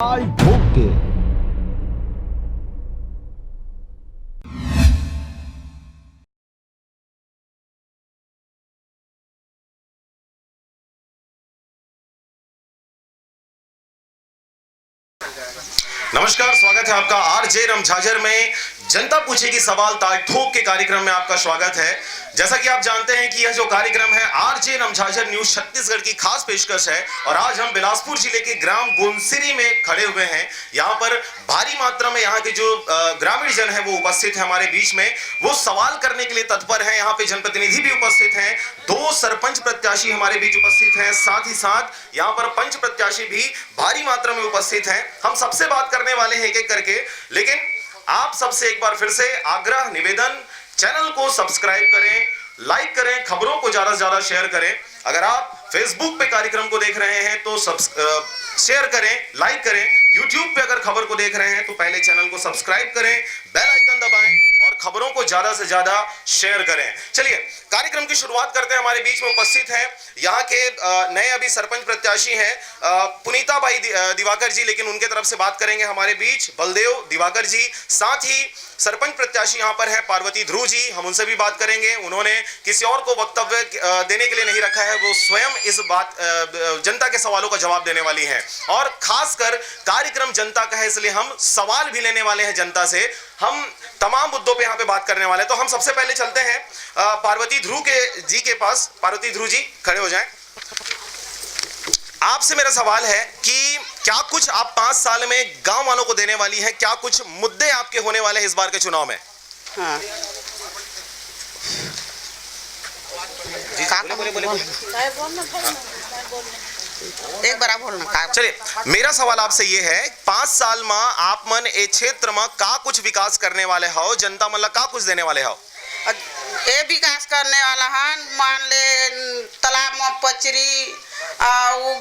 Okay. नमस्कार, स्वागत है आपका आरजे रमझाझर में जनता पूछेगी सवाल ताक ठोक के कार्यक्रम में आपका स्वागत है। जैसा कि आप जानते हैं कि यह जो कार्यक्रम है आरजे रमझाझर न्यूज छत्तीसगढ़ की खास पेशकश है और आज हम बिलासपुर जिले के ग्राम गोनसिरी में खड़े हुए हैं। यहाँ पर भारी मात्रा में यहाँ के जो ग्रामीण जन है वो उपस्थित है हमारे बीच में, वो सवाल करने के लिए तत्पर है। यहाँ पे जनप्रतिनिधि भी उपस्थित हैं, 2 सरपंच प्रत्याशी हमारे बीच उपस्थित हैं, साथ ही साथ यहाँ पर पंच प्रत्याशी भी भारी मात्रा में उपस्थित हैं। हम सबसे बात करने वाले हैं एक एक करके, लेकिन आप सबसे एक बार फिर से आग्रह निवेदन, चैनल को सब्सक्राइब करें, लाइक करें, खबरों को ज्यादा से ज्यादा शेयर करें। अगर आप फेसबुक पे कार्यक्रम को देख रहे हैं तो शेयर करें, लाइक करें। यूट्यूब पे अगर खबर को देख रहे हैं तो पहले चैनल को सब्सक्राइब करें, बेल आइकन दबाएं और खबरों को ज्यादा से ज्यादा शेयर करें। चलिए कार्यक्रम की शुरुआत करते हैं। हमारे बीच में उपस्थित हैं यहाँ के नए अभी सरपंच प्रत्याशी हैं पुनीता बाई दिवाकर जी, लेकिन उनके तरफ से बात करेंगे हमारे बीच बलदेव दिवाकर जी। साथ ही सरपंच प्रत्याशी यहाँ पर है पार्वती ध्रुव जी, हम उनसे भी बात करेंगे। उन्होंने किसी और को वक्तव्य देने के लिए नहीं रखा है, वो स्वयं इस बात जनता के सवालों का जवाब देने वाली हैं और खासकर कार्यक्रम जनता का है, इसलिए हम सवाल भी लेने वाले हैं जनता से। हम तमाम मुद्दों पे यहाँ पे बात करने वाले हैं। तो हम सबसे पहले चलते हैं पार्वती ध्रुव जी के पास। पार्वती ध्रुव जी खड़े हो जाएं। आपसे मेरा सवाल है कि क्या कुछ आप 5 साल में गांव वालों को देने वाली हैं? क्या कुछ मुद्दे आपके होने वाले हैं इस बार के चुनाव में? हाँ। एक बार बोलना। चलिए मेरा सवाल आपसे ये है, 5 साल में आप मन ए क्षेत्र में का कुछ विकास करने वाले हो, जनता मतलब का कुछ देने वाले हो? ए विकास करने वाला हन, मान ले तालाब में पचरी,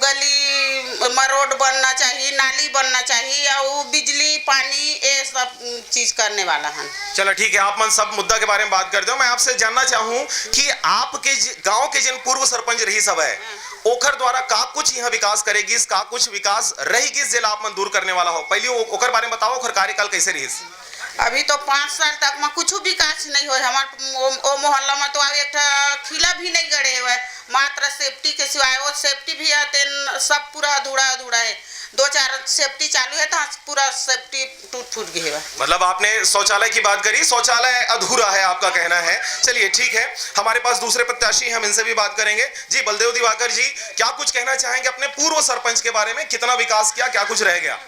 गली में रोड बनना चाहिए, नाली बनना चाहिए और बिजली पानी, ये सब चीज करने वाला हन। चलो ठीक है, आप मन सब मुद्दा के बारे में बात करते हो। मैं आपसे जानना चाहूँ कि आपके गांव के जिन पूर्व सरपंच रही सब है ओखर द्वारा का कुछ यहाँ विकास करेगी, का कुछ विकास रहेगी जिला आप मन दूर करने वाला हो? पहले ओखर बारे में बताओ, ओखर कार्यकाल कैसे रही? अभी तो 5 साल तक में कुछ विकास नहीं हो। हमारे मोहल्ला में तो एक खिला भी नहीं गड़े हुए, मात्र सेफ्टी के सिवाय। वो सेफ्टी भी है सब पूरा अधूरा है। 2-4 सेफ्टी चालू है तो पूरा सेफ्टी टूट फूट गई है। मतलब आपने शौचालय की बात करी, शौचालय अधूरा है आपका कहना है। चलिए ठीक है, हमारे पास दूसरे प्रत्याशी हम इनसे भी बात करेंगे। जी बलदेव दिवाकर जी, क्या कुछ कहना चाहेंगे अपने पूर्व सरपंच के बारे में? कितना विकास किया, क्या कुछ रह गया?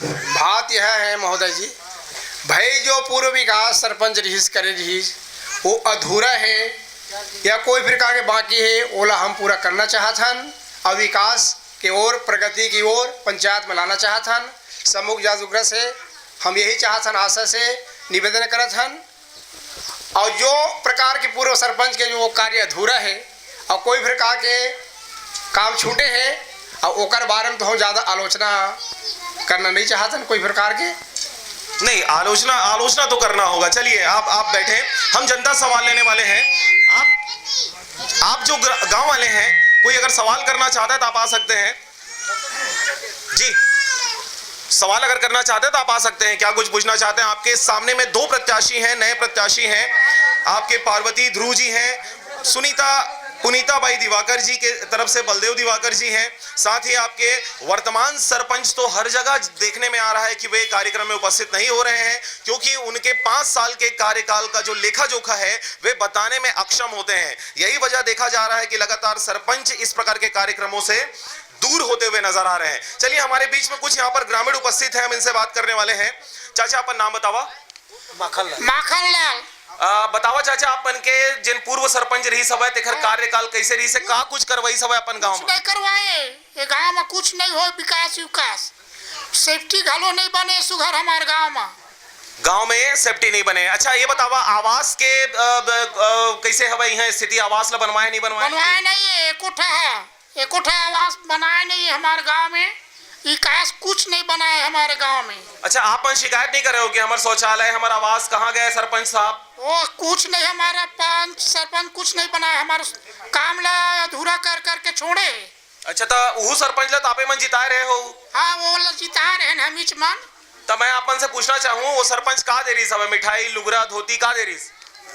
बात यह है महोदय जी, भाई जो पूर्व विकास सरपंच रहीस करे रहीस वो अधूरा है या कोई प्रकार के बाकी है, ओला हम पूरा करना चाहत हन और विकास की ओर, प्रगति की ओर पंचायत में लाना चाहत हन। समूह जागरूकता से हम यही चाहत हन, आशा से निवेदन करत हन। और जो प्रकार के पूर्व सरपंच के जो कार्य अधूरा है और कोई प्रकार के काम छूटे हैं और ओकर बारे में तो हम ज़्यादा आलोचना करना नहीं चाहते कोई प्रकार के। नहीं, आलोचना तो करना होगा। चलिए आप बैठे, हम जनता सवाल लेने वाले हैं। आप जो गांव वाले हैं, कोई अगर सवाल करना चाहता है तो आप आ सकते हैं। जी सवाल अगर करना चाहते हैं तो आप आ सकते हैं। क्या कुछ पूछना चाहते हैं? आपके सामने में 2 प्रत्याशी हैं, नए प्रत्याशी हैं। आपके पार्वती ध्रुव जी हैं, पुनीता बाई दिवाकर जी के तरफ से बलदेव दिवाकर जी हैं। साथ ही आपके वर्तमान सरपंच तो हर जगह देखने में आ रहा है कि वे कार्यक्रम में उपस्थित नहीं हो रहे हैं, क्योंकि उनके 5 साल के कार्यकाल का जो लेखा जोखा है वे बताने में अक्षम होते हैं। यही वजह देखा जा रहा है कि लगातार सरपंच इस प्रकार के कार्यक्रमों से दूर होते हुए नजर आ रहे हैं। चलिए हमारे बीच में कुछ यहाँ पर ग्रामीण उपस्थित है, हम इनसे बात करने वाले हैं। चाचा अपन नाम बतावा। माखनलाल। बतावा चाचा, अपन के जिन पूर्व सरपंच रही सब है तेखर कार्यकाल कैसे रही से, का कुछ करवाई सब है अपन गांव में? नहीं करवाए, ये गांव में कुछ नहीं हो, विकास सेफ्टी घालो नहीं बने सुघर हमारे गांव में सेफ्टी नहीं बने। अच्छा ये बतावा, आवास के कैसे हवा यहाँ स्थिति? आवास ला बनवाए नहीं बनवाए? बनवाए नहीं है, एक कोठा आवास बनाए नहीं है हमारे गांव में। विकास कुछ नहीं बना है हमारे गांव में। अच्छा आप शिकायत नहीं कर रहे हो कि हमारा शौचालय, हमारा आवास कहाँ गए सरपंच साहब? वो कुछ नहीं, हमारा पंच सरपंच कुछ नहीं बना है, हमारा काम ला अधूरा कर करके छोड़े। अच्छा तो वो सरपंच ला तापे मन जिताए रहे हो हाँ वो वाला जिता रहे हैं हमीच मन। तो मैं अपन से पूछना चाहूँ वो सरपंच का दे रही सब मिठाई लुगरा धोती का दे रही?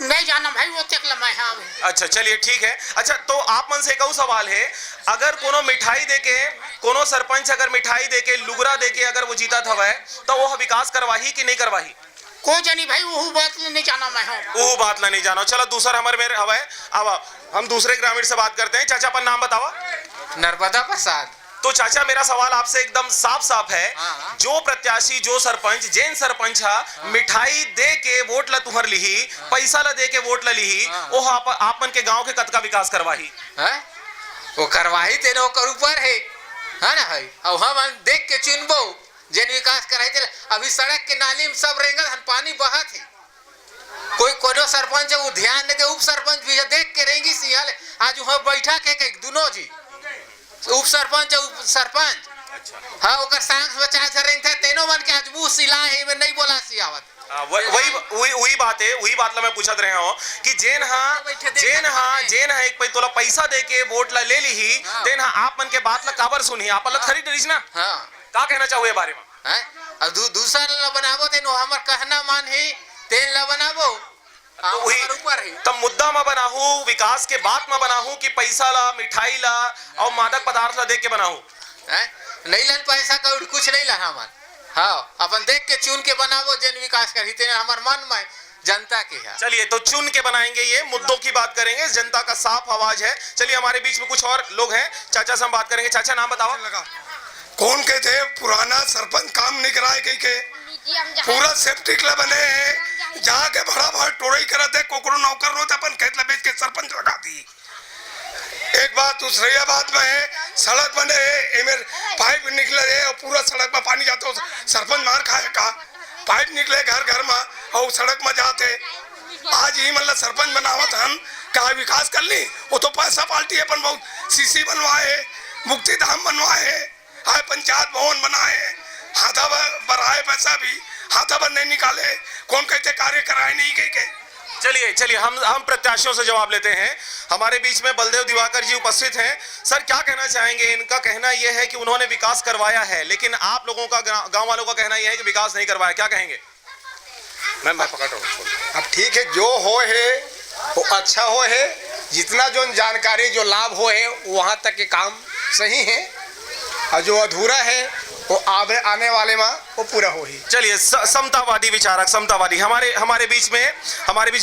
नहीं जाना भाई वो तक मैं हाँ अच्छा चलिए ठीक है। अच्छा तो आप मन से एक और सवाल है, अगर कोनो मिठाई देके कोनो सरपंच अगर मिठाई देके लुगरा देके अगर वो जीता था वह तो वो विकास करवाही कि नहीं करवाही? को जानी भाई वो बात नहीं जाना मैं हूँ। वो बात ला नहीं जानो। चलो दूसरा हमारे मेरे हवा है। अब हम दूसरे ग्रामीण से बात करते हैं। चाचा अपन नाम बतावा। नर्मदा प्रसाद। तो चाचा मेरा सवाल आपसे एकदम साफ साफ है, हाँ। जो प्रत्याशी जो सरपंच जैन सरपंच मिठाई दे के वोट ला तुहर लिही, पैसा ला दे के वोट ला लिही, वो आपन के गांव के कतका विकास करवाही? है वो करवाही तेरे ओकर ऊपर है ना है। अब हम देख के चुनबो जेन विकास कराई थे। अभी सड़क के नाली में सब रेंगल हन पानी बहत है, कोई कोनो सरपंच वो ध्यान नहीं दे। उप सरपंच भी देख के रहेंगी सियाल आज वहाँ बैठा के दोनों जी उप सरपंच उप सरपंच हाँ ओकर सांस बचा रहे थे तेनो मन के आज मुंह सिला है में नहीं बोला सियावत। वही बात है, वही बात ला मैं पूछत रहे हो कि जेन एक पे तोला पैसा दे के वोट ला ले ली तेन आप मन के बात ला काबर सुनी आप ला खरीद रही ना। हाँ का कहना चाहो ये बारे में? हैं अब दूसरा ला बनाबो तेनो हमर कहना मान है तेन ला बनाबो तो वही ऊपर है। तब मुद्दा में बनाहू विकास के बात में बनाहू कि पैसा ला मिठाई ला और मादक पदार्थ ला देख के बनाहू? नहीं लन पैसा का कुछ नहीं ला हमार। हाँ अपन देख के चुन के बनाबो जेन विकास करी तेने हमार मन में जनता के है। चलिए तो चुन के बनाएंगे, ये मुद्दों की बात करेंगे, जनता का साफ आवाज है। चलिए हमारे बीच में कुछ और लोग हैं, चाचा से हम बात करेंगे। चाचा नाम बताओ। कौन के थे पुराना सरपंच काम नहीं कराए कहीं के पूरा सेप्टिक ला बने हैं जहाँ के भरा भर टोड़ई करत है कोकरो नौकर रोते अपन खेत ला बेच के सरपंच लगा दी। एक बात दूसरी बात में है सड़क बने है एमेर पाइप निकले है और पूरा सड़क में पानी जाते हो सरपंच मार खाए का पाइप निकले घर घर में और सड़क में जाते आज ही मतलब सरपंच बनावत हम का विकास कर ली वो तो पैसा पार्टी अपन बहुत सीसी बनवाए मुक्ति धाम बनवाए आए पंचायत भवन बनाए हाथा बढ़ाए पैसा भी हाथा पर नहीं निकाले कौन कहते कार्य कराए नहीं गए के। चलिए हम प्रत्याशियों से जवाब लेते हैं। हमारे बीच में बलदेव दिवाकर जी उपस्थित हैं। सर क्या कहना चाहेंगे? इनका कहना यह है कि उन्होंने विकास करवाया है लेकिन आप लोगों का गांव वालों का कहना यह है कि विकास नहीं करवाया, क्या कहेंगे? मैं पकड़ रहा हूं। अब ठीक है जो हो है वो अच्छा हो है, जितना जो जानकारी जो लाभ हो है वहाँ तक के काम सही है और जो अधूरा है वो आने वाले में वो पूरा हो ही। चलिए समतावादी विचारक समतावादी हमारे बीच में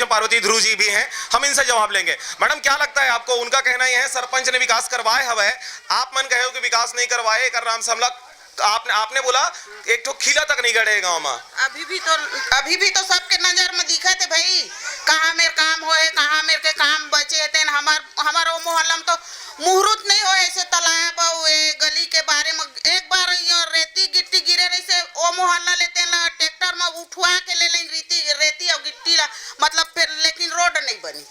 पार्वती ध्रुव जी भी हैं, हम इनसे जवाब लेंगे। मैडम क्या लगता है आपको? उनका कहना यह है सरपंच ने विकास करवाए हवे, आप मन कहे हो कि विकास नहीं करवाए कर राम से हमला आपने बोला एक तो खिला तक नहीं गड़े गांव में। अभी भी तो सबके नजर में दिखत है भाई कहाँ मेरे काम होए कहाँ मेरे के काम बचे तेन हमार वो मोहल्ला में तो मुहूर्त नहीं हो ऐसे तालाब हुए गली के बारे में एक बार रेती गिट्टी गिरे रही से वो मोहल्ला लेते ला ट्रैक्टर में उठवा के ले लें रेती और गिट्टी ला मतलब फिर लेकिन रोड नहीं बनी।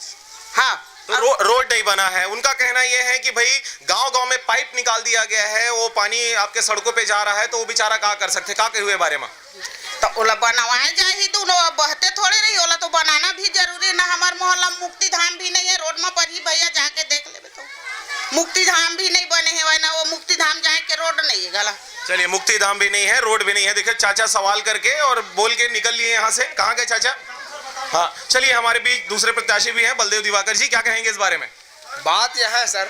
हाँ तो रोड नहीं बना है। उनका कहना यह है कि भाई गांव में पाइप निकाल दिया गया है, वो पानी आपके सड़कों पे जा रहा है तो वो बेचारा क्या कर सकते, क्या हुए बारे में? तो ओला बनवाए जाए ही दोनों बहते थोड़े रही ओला तो बनाना भी जरूरी ना। हमारे मोहल्ला में मुक्ति धाम भी नहीं है, रोड में पर ही भैया जाके देख ले तो मुक्ति धाम भी नहीं बने है ना, वो मुक्ति धाम जाए के रोड नहीं है गला। चलिए मुक्ति धाम भी नहीं है, रोड भी नहीं है। देखिए चाचा सवाल करके और बोल के निकल लिए यहाँ से, कहाँ गए चाचा? हाँ चलिए हमारे बीच दूसरे प्रत्याशी भी हैं, बलदेव दिवाकर जी क्या कहेंगे इस बारे में? बात यह है सर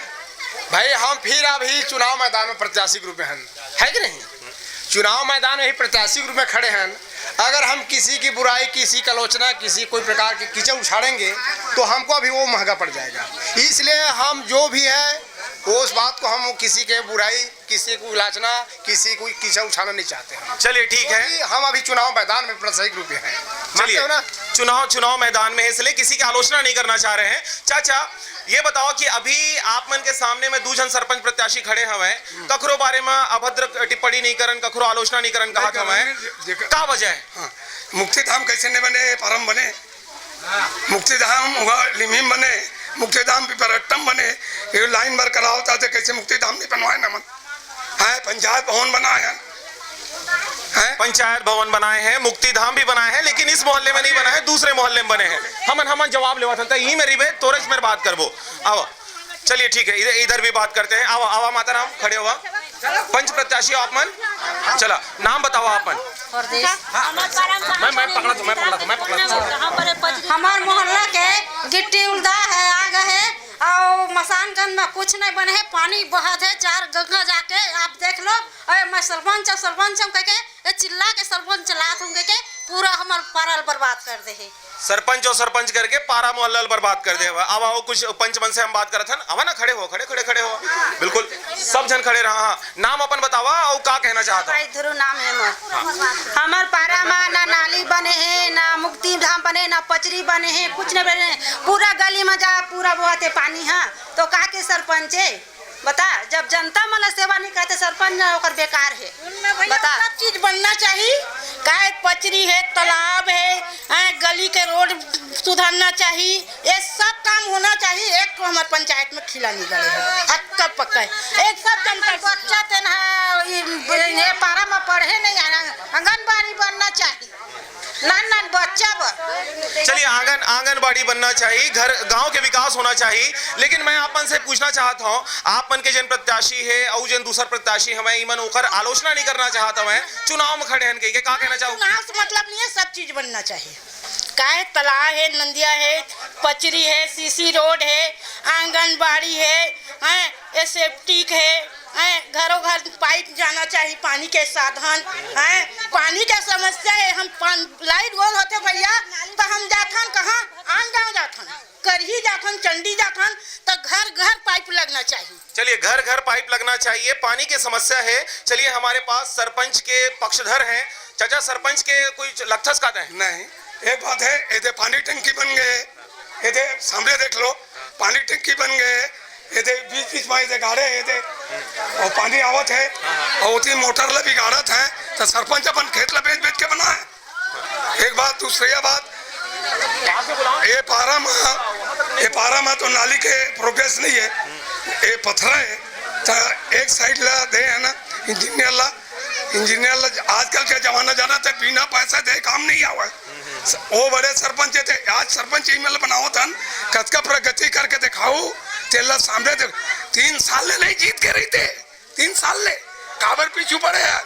भाई हम फिर अभी चुनाव मैदान में प्रत्याशी के रूप में है कि नहीं, चुनाव मैदान में ही प्रत्याशी के रूप में खड़े हैं। अगर हम किसी की बुराई किसी की आलोचना किसी कोई प्रकार की कीचड़ उछाड़ेंगे तो हमको भी वो महंगा पड़ जाएगा। इसलिए हम जो भी है उस बात को हम किसी के बुराई किसी को आलोचना किसी को कीचड़ उछाना नहीं चाहते हैं। चलिए ठीक है हम अभी चुनाव मैदान में प्रत्याशी के रूप में हैं। चलिए ना चुनाव मैदान में है इसलिए किसी की आलोचना नहीं करना चाह रहे हैं। चाचा ये बताओ कि अभी आप मन के सामने में दो जन सरपंच प्रत्याशी खड़े हवे, कखरो बारे में अभद्र टिप्पणी नहीं करन कखरो आलोचना नहीं करन कहा हवे, का वजह है? हाँ, मुक्ति धाम कैसे नहीं बने परम बने, मुक्ति धाम लिमिम बने, मुक्ति धाम पिपरट्टम बने, ये लाइन भर करा होता तो कैसे मुक्ति धाम नहीं बनवाए ना मन है। पंचायत भवन बनाया है, पंचायत भवन बनाए हैं, मुक्ति धाम भी बनाए हैं, लेकिन इस मोहल्ले में नहीं बना है, दूसरे मोहल्ले में बने हैं। हमन जवाब लेवा था यही मेरी बे तोरज मेरे बात करबो। अब चलिए ठीक है, इधर इधर भी बात करते हैं। आवा आवा माता राम, खड़े हुआ। पंच प्रत्याशी आप मन, चला नाम बताओ आप मन। मैं पकड़ा तो हमार मोहल्ला के गिट्टी उल्दा है, आग है और मसानगंज में कुछ नहीं बने है, पानी बहत है चार गंगा जाके, आप देख लो। अरे मैं सरपंच हम कह चिल्ला के सरपंच चलात हूँ के पूरा हमार पारा बर्बाद कर दे है। सरपंच और सरपंच करके पारा मोहल्ला बर्बाद कर दे। अब आओ कुछ पंचमन से हम बात करत हन। अब ना खड़े हो, खड़े हो, बिल्कुल सब जन खड़े रहा। हाँ, नाम अपन बतावा और का कहना चाहता हूँ। ध्रुव नाम है मोर। हमार पारा में ना नाली बने हैं, ना मुक्ति धाम बने, ना पचरी बने हैं, कुछ नहीं बने। पूरा गली में जा पूरा बहुत है पानी। हाँ तो का के सरपंच है बता, जब जनता मला सेवा नहीं करते सरपंच होकर बेकार है। बता सब चीज बनना चाहिए, काय पचरी है, तालाब है, गली के रोड सुधारना चाहिए, ये सब काम होना चाहिए। एक तो हमारे पंचायत में खिला नहीं गए है, हक्का पक्का है। एक सब जनता बच्चा तेन ये पारा में पढ़े नहीं आना, आंगनबाड़ी बनना चाहिए, नान बच्चा बर। चलिए आंगनबाड़ी बनना चाहिए, घर गांव के विकास होना चाहिए। लेकिन मैं आपन से पूछना चाहता हूँ, आपन के जन प्रत्याशी है और जन दूसर प्रत्याशी हमें इमन होकर आलोचना नहीं करना चाहता मैं, चुनाव में खड़े हैं के का कहना चाहूँ। चुनाव से मतलब नहीं है, सब चीज बनना चाहिए। काय तालाब है, नंदिया है, पचरी है, सीसी रोड है, आंगनबाड़ी है, सेप्टिक है, घरों घर पाइप जाना चाहिए, पानी के साधन है। पानी का समस्या है, हम लाइट गोल होते भैया तो हम जाथन कहाँ आन गाँव जाथन, करही जाथन, चंडी जाथन, तो घर घर पाइप लगना चाहिए। चलिए घर घर पाइप लगना चाहिए, पानी की समस्या है। चलिए हमारे पास सरपंच के पक्षधर हैं। चाचा सरपंच के कोई लक्षस कहते हैं? नहीं, एक बात है, ये पानी टंकी बन गए, ये सामने देख लो पानी टंकी बन गए, ये बीच में ये गाड़े ये और पानी आवत है और उतनी मोटर ला भी गाड़त है, तो सरपंच अपन खेत ला बेच के बना है। एक बात, दूसरी बात, ये पारा में तो नाली के प्रोग्रेस नहीं है, ये पत्थर है, तो एक साइड ला दे है ना इंजीनियर ला आजकल के जमाना जाना था, बिना पैसा दे काम नहीं आवा। वो बड़े सरपंच थे, आज सरपंच ईमेल बनाओ थन, कस का प्रगति करके दिखाओ, तेला सामने देखो। 3 साल ले नहीं जीत के रही थे, 3 साल ले काबर पीछू पड़े हैं।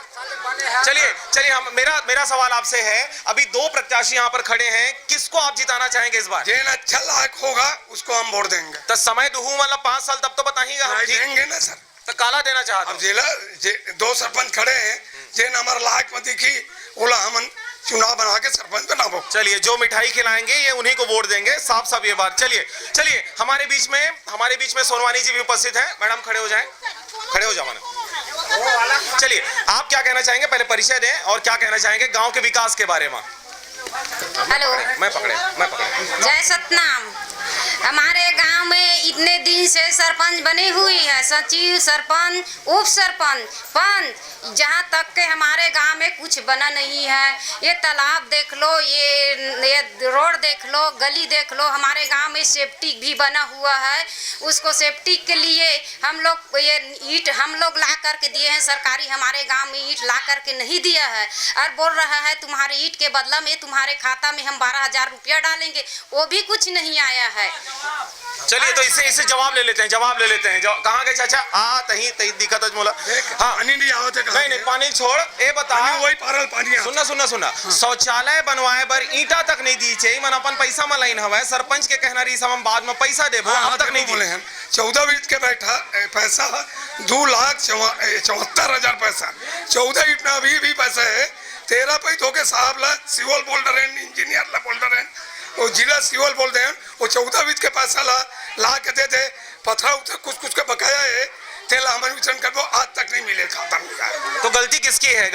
चलिए हम मेरा सवाल आपसे है, अभी 2 प्रत्याशी यहाँ पर खड़े हैं, किसको आप जिताना चाहेंगे इस बार? जेन अच्छा लायक होगा उसको हम वोट देंगे। तो समय दूँ मतलब 5 साल तब तो बताइएगा हम देंगे ना सर। तो काला देना चाहता हूँ। जेला 2 सरपंच खड़े हैं, जेन हमारे लायक में दिखी ओला हम चुनाव बना के सरपंच बनाओ। चलिए जो मिठाई खिलाएंगे ये उन्हीं को वोट देंगे, साफ ये बात। चलिए हमारे बीच में सोनवानी जी भी उपस्थित हैं। मैडम खड़े हो जाओ मैडम। चलिए आप क्या कहना चाहेंगे, पहले परिचय दें और क्या कहना चाहेंगे गांव के विकास के बारे में। हेलो, मैं पकड़े। जय सतनाम। हमारे गांव में इतने दिन से सरपंच बनी हुई है, सचिव, सरपंच, उप सरपंच, पंच, जहाँ तक के हमारे गांव में कुछ बना नहीं है। ये तालाब देख लो, ये रोड देख लो, गली देख लो, हमारे गांव में सेप्टिक भी बना हुआ है। उसको सेप्टिक के लिए हम लोग ये ईंट हम लोग ला करके दिए हैं, सरकारी हमारे गांव में ईंट ला करके नहीं दिया है और बोल रहा है तुम्हारे ईंट के बदला में तुम्हारे खाता में हम 12,000 रुपया डालेंगे, वो भी कुछ नहीं आया है। चलिए तो इसे जवाब ले लेते हैं। कहाँ गए चाचा? तही दिक्कत है मोला। हाँ पानी नहीं आवत है। नहीं पानी छोड़, ए बता वही पारल पानी। सुनना शौचालय बनवाए बर ईंटा तक नहीं दी चाहिए, मन अपन पैसा में लाइन हवा। सरपंच के कहना रही हम बाद में पैसा देबो, अब तक नहीं बोले हैं। 14 ईट के बैठा पैसा 2,74,000 पैसा, 14 ईट में अभी भी पैसा है। 13 पैसों के साहब ला सिविल बोल रहे हैं, इंजीनियर ला बोल रहे हैं, वो जिला सिविल बोल रहे हैं, वो 14 ईट के पैसा ला के दे दे, पत्थर उतर कुछ के बकाया है, तेला हमारे वितरण कर दो, आज तक नहीं मिले खाता में। तो गलती किसकी है?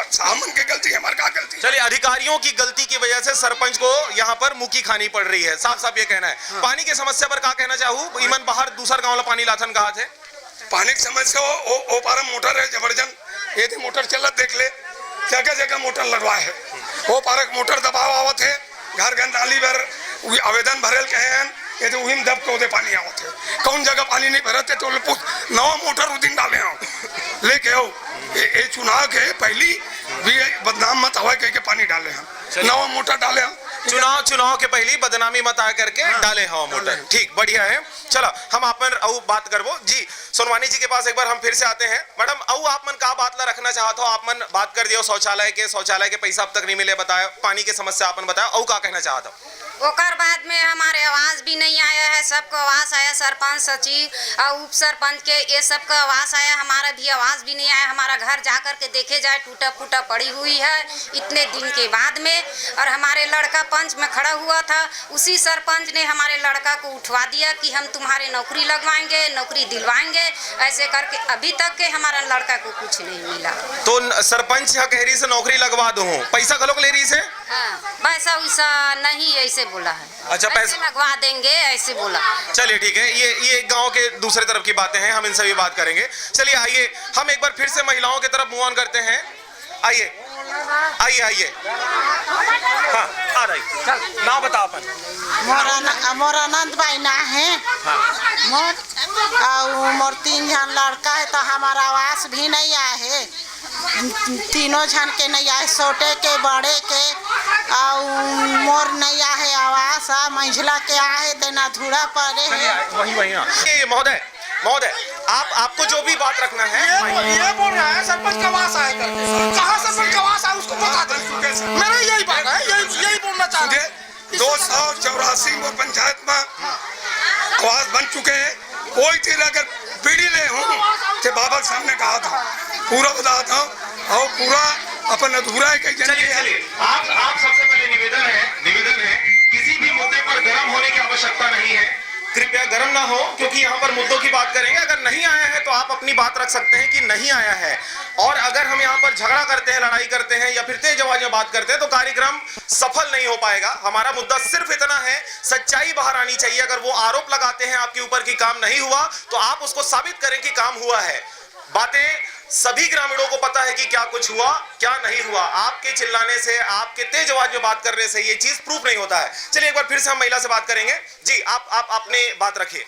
सामन की गलती, हमारे क्या गलती? चलिए अधिकारियों की गलती की वजह से सरपंच को यहाँ पर मुकी खानी पड़ रही है, साफ ये कहना है। पानी की समस्या पर क्या कहना चाहूँ? ईमन बाहर दूसरा गाँव पानी लाथन कहा थे, पानी की समस्या वो पारा मोटर है जबरदस्त, ये मोटर चलत देख ले, जगह मोटर लगवाए है, वो पारा मोटर दबाव आवत है, घर नाली भर आवेदन भरेल के हैं, ये तो वही दब के पानी आवत है। कौन जगह पानी नहीं भरते तो नवा मोटर उस दिन डाले आओ लेके आओ। ये चुनाव के पहली भी बदनाम मत हवा कह के पानी डाले हम, नवा मोटर डाले हम, चुनाव के पहले बदनामी मत आ करके डाले हवा मोटर। ठीक, बढ़िया है। चलो हम आपन अऊ बात करबो जी। सोनवानी जी के पास एक बार हम फिर से आते हैं। मैडम अऊ आप मन का बात ला रखना चाहत हो? आप मन बात कर दियो शौचालय के पैसा अब तक नहीं मिले बताया, पानी के समस्या आपन बताया, अऊ का कहना चाहत हो? ओकर बाद में हमारे आवास भी नहीं आया है, सबको आवास आया, सरपंच सचिव और उप सरपंच के ये सबका आवास आया, हमारा भी आवास भी नहीं आया। हमारा घर जा कर के देखे जाए टूटा फूटा पड़ी हुई है इतने दिन के बाद में। और हमारे लड़का पंच में खड़ा हुआ था, उसी सरपंच ने हमारे लड़का को उठवा दिया कि हम तुम्हारे नौकरी लगवाएंगे, नौकरी दिलवाएंगे, ऐसे करके अभी तक के हमारा लड़का को कुछ नहीं मिला। तो सरपंच कह रही से नौकरी लगवा दो, पैसा खलोक ले रही से? हाँ, पैसा वैसा नहीं ऐसे बोला है। अच्छा, पैसा लगवा देंगे ऐसे बोला। चलिए ठीक है, ये गांव के दूसरे तरफ की बातें हैं, हम इनसे भी बात करेंगे। चलिए आइए हम एक बार फिर से महिलाओं की तरफ मूव ऑन करते हैं। आइए आइए आइए, हाँ आ रही, नाम बता अपन। मोर आनंद भाई ना है, मोर 3 जन लड़का है, तो हमारा आवास भी नहीं आए है, तीनों जन के नहीं आए, छोटे के बड़े के, और मोर नहीं आए आवास, मंझला के आए तेना धूड़ा पड़े है। महोदय आपको जो भी बात रखना है, ये बोल रहा है सरपंच का आवास आया करके। कहाँ सरपंच का आवास आया उसको बता दे। मेरा यही बात है, यही बोलना चाह रहे हैं। 284 वो पंचायत में आवास बन चुके हैं। कोई चीज अगर पीढ़ी ले हूँ तो बाबा के सामने कहा था, पूरा बताता हूँ और पूरा अपन अधूरा है। चलिए आप सबसे पहले निवेदन है किसी भी मुद्दे पर गर्म होने की आवश्यकता नहीं है, कृपया गर्म ना हो, क्योंकि यहाँ पर मुद्दों की बात करेंगे। अगर नहीं आया है तो आप अपनी बात रख सकते हैं कि नहीं आया है, और अगर हम यहाँ पर झगड़ा करते हैं, लड़ाई करते हैं या फिर तेज आवाज में बात करते हैं तो कार्यक्रम सफल नहीं हो पाएगा। हमारा मुद्दा सिर्फ इतना है, सच्चाई बाहर आनी चाहिए। अगर वो आरोप लगाते हैं आपके ऊपर कि काम नहीं हुआ, तो आप उसको साबित करें कि काम हुआ है। बातें सभी ग्रामीणों को पता है कि क्या कुछ हुआ क्या नहीं हुआ। आपके चिल्लाने से, आपके तेज आवाज में बात करने से ये चीज प्रूफ नहीं होता है। चलिए एक बार फिर से हम महिला से बात करेंगे जी। आप अपने बात रखिए।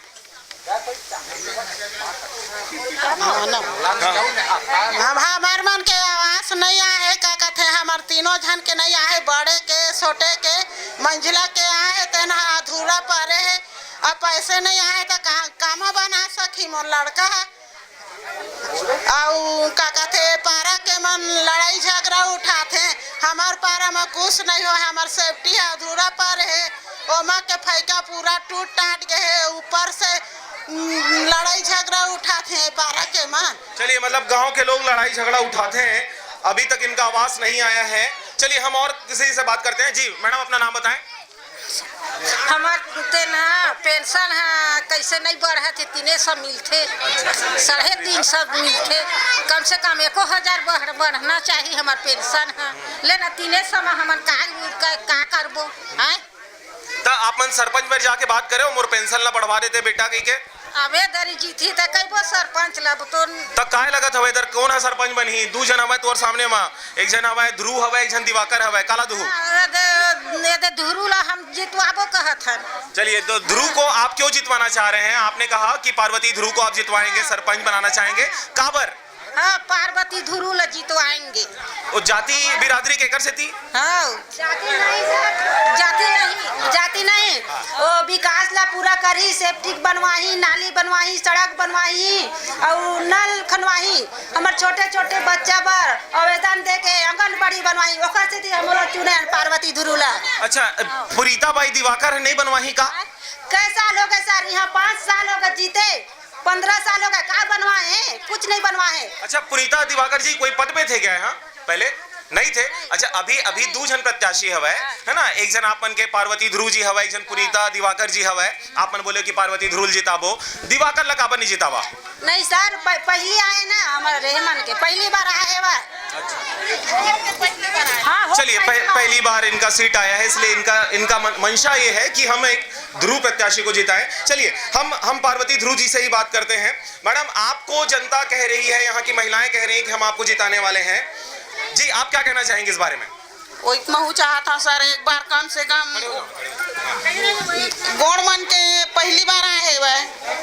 हमार मन के आवास नहीं आए, क्या कहते हैं, हमार तीनों जन के नहीं आए, बड़े के छोटे के मंजिला के आए, तेना अधूरा पड़े है। अब पैसे नहीं आए तो काम बना सकी। मोर लड़का है और का कहते पारा के मन लड़ाई झगड़ा उठाते, हमार पारा में कुछ नहीं हो, हमार सेफ्टी अधूरा पर है, ओमा के फैका पूरा टूट टाट गए है, ऊपर से लड़ाई झगड़ा उठाते हैं पारा के मन। चलिए, मतलब गांव के लोग लड़ाई झगड़ा उठाते हैं, अभी तक इनका आवास नहीं आया है। चलिए हम और किसी से बात करते हैं जी। मैडम अपना नाम बताएं। हमारे ना पेंशन है कैसे नहीं बढ़े थे, 300 मिलते, 350 मिलते, कम से कम 1000 बढ़ना चाहिए हमारे पेंशन है, लेना 300 में हम का करबो है। तो आप मन सरपंच में जाके बात करे, मोर पेंशन ला बढ़वा देते बेटा कही के। अबे दरी जीती तो कईबो सरपंच लब तो काय लगत हवे इधर कौन है सरपंच बनी? 2 जन हवे तोर सामने में, एक जन हवे ध्रुव हवे, एक जन दिवाकर हवे, काला दुहु। दे ध्रुव ला हम जितवाबो कहत हन। चलिए, तो ध्रुव को आप क्यों जितवाना चाह रहे हैं? आपने कहा कि पार्वती ध्रुव को आप जितवाएंगे, सरपंच बनाना चाहेंगे, काबर? हाँ, पार्वती ध्रुव ला जितवाएंगे। वो जाति बिरादरी केकर से थी? हाँ, जाति नहीं, वो विकास ला पूरा करी, सेप्टिक बनवाही, नाली बनवाही, सड़क बनवाही और नल खनवाही, हमारे छोटे छोटे बच्चा पर आवेदन दे के आंगनबाड़ी बनवाही, ओकर से हमरो चुने पार्वती ध्रुव ला। अच्छा, पुरीता बाई दिवाकर नहीं बनवाही का? कई साल हो गए सर, यहाँ 5 साल हो गए जीते, 15 साल हो गए, क्या बनवाए? कुछ नहीं बनवाए। अच्छा, पुनीता दिवाकर जी कोई पद पे थे क्या? हाँ, पहले नहीं थे। अच्छा, अभी 2 जन प्रत्याशी हवे है ना, एक जन आपन के पार्वती ध्रुव जी हवे, एक जन पुनीता दिवाकर जी हवे। आपन बोले कि पार्वती ध्रुव जिताबो, दिवाकर ला काबर नहीं जितावा? नहीं सर, पहली आए ना हमारे रेहमान के, पहली बार आए हुआ। हाँ, चलिए, पहली बार इनका सीट आया है, इसलिए इनका मंशा ये है कि हम एक ध्रुव प्रत्याशी को जिताएं। चलिए हम पार्वती ध्रुव जी से ही बात करते हैं। मैडम, आपको जनता कह रही है, यहाँ की महिलाएं कह रही हैं कि हम आपको जिताने वाले हैं जी, आप क्या कहना चाहेंगे इस बारे में? वही मैं चाहता सर, एक बार कम से कम गौड़मन के पहली बार आए हुए,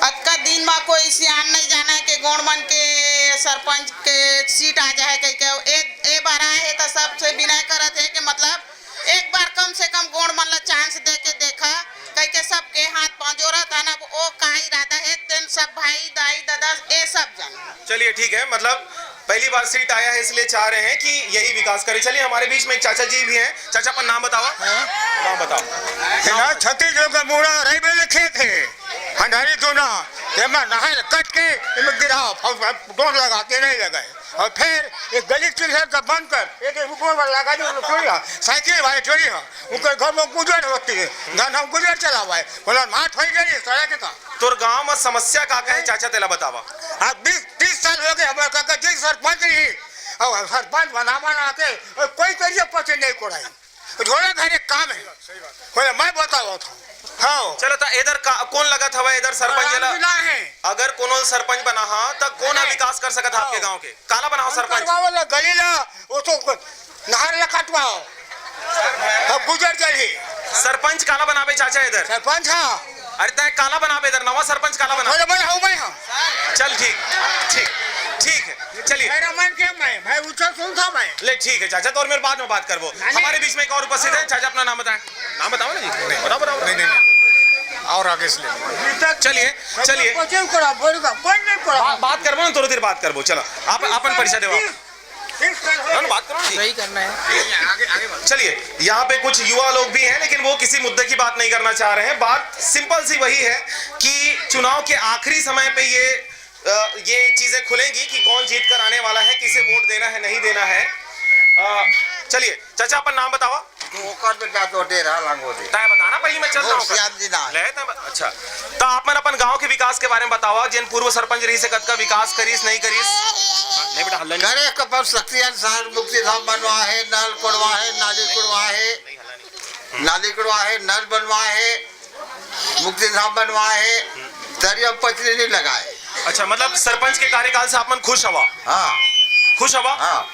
आज का दिन में कोई सियान नहीं जाना है कि गौड़मन के सरपंच के सीट आ जाए कह के। एक बार आए है तो सबसे विनय करत है कि मतलब एक बार कम से कम गोड़ मन ला चांस दे के देखा कह के सबके हाथ पांव जोड़ा था ना वो का इरादा है तेन सब भाई दाई दादा ये सब जन। चलिए ठीक है, मतलब पहली बार सीट आया है इसलिए चाह रहे हैं कि यही विकास करे। चलिए हमारे बीच में एक चाचा जी भी हैं। चाचा अपन नाम बताओ। नाम बताओ। छत्तीसगढ़ का मूड़ा रही में लिखे थे हंडारी दोना नहर कट के इनमें गिराओ डोर लगाते नहीं लगाए और फिर एक गली चिल्हर का बंद कर एक ऊपर लगा दी चोरी साइकिल वाले चोरी है उनके घर में गुजर होती है धन हम गुजर चला हुआ है बोला माठ हो गई सड़क का तोर गांव में समस्या का है चाचा तेला बतावा। अब 20-30 साल हो गए हमारे काका जी सरपंच रही और सरपंच बना के कोई करिए पचे नहीं कोड़ाई थोड़ा घर एक काम है मैं बताओ था। हाँ चलो तो इधर कौन लगा था इधर सरपंच है अगर कोनो सरपंच बना हाँ तो कौन विकास कर सकता आपके गांव के काला बनाओ सरपंच गली ला वो तो नहर ला कटवाओ अब गुजर चली सरपंच काला बनावे चाचा इधर सरपंच हाँ अरे तय काला बनावे इधर नवा सरपंच काला बना मैं हाँ चल ठीक है चलिए मेरा मन क्या मैं ऊंचा सुन था मैं ले ठीक है चाचा तो और मेरे बाद में बात करबो। हमारे बीच में एक और उपस्थित है। चाचा अपना नाम बताएं। नाम बताओ ना जी। बताओ नहीं और आगे से चलिए बात करबो ना थोड़ी देर बात करबो। चलो आप अपन परिचय देवा बात करो सही करना है। चलिए यहाँ पे कुछ युवा लोग भी हैं लेकिन वो किसी मुद्दे की बात नहीं करना चाह रहे हैं। बात सिंपल सी वही है कि चुनाव के आखिरी समय पे ये चीजें खुलेंगी कि कौन जीत कर आने वाला है, किसे वोट देना है नहीं देना है। चलिए चाचा अपन नाम बताओ। बताना पहले मैं चल रहा हूँ। अच्छा तो आपन अपन गांव के विकास के बारे में बताओ जिन पूर्व सरपंच रही से कद का विकास करीस नहीं करीस नहीं बेटा हल्ला करे कपल शक्ति अनुसार मुक्ति धाम बनवा है नल कुड़वा है नाली कुड़वा है नल बनवा है मुक्ति धाम बनवा है तरिया पचरी नहीं लगाए। अच्छा मतलब सरपंच के कार्यकाल से आपन खुश हवा। हाँ खुश हवा। हाँ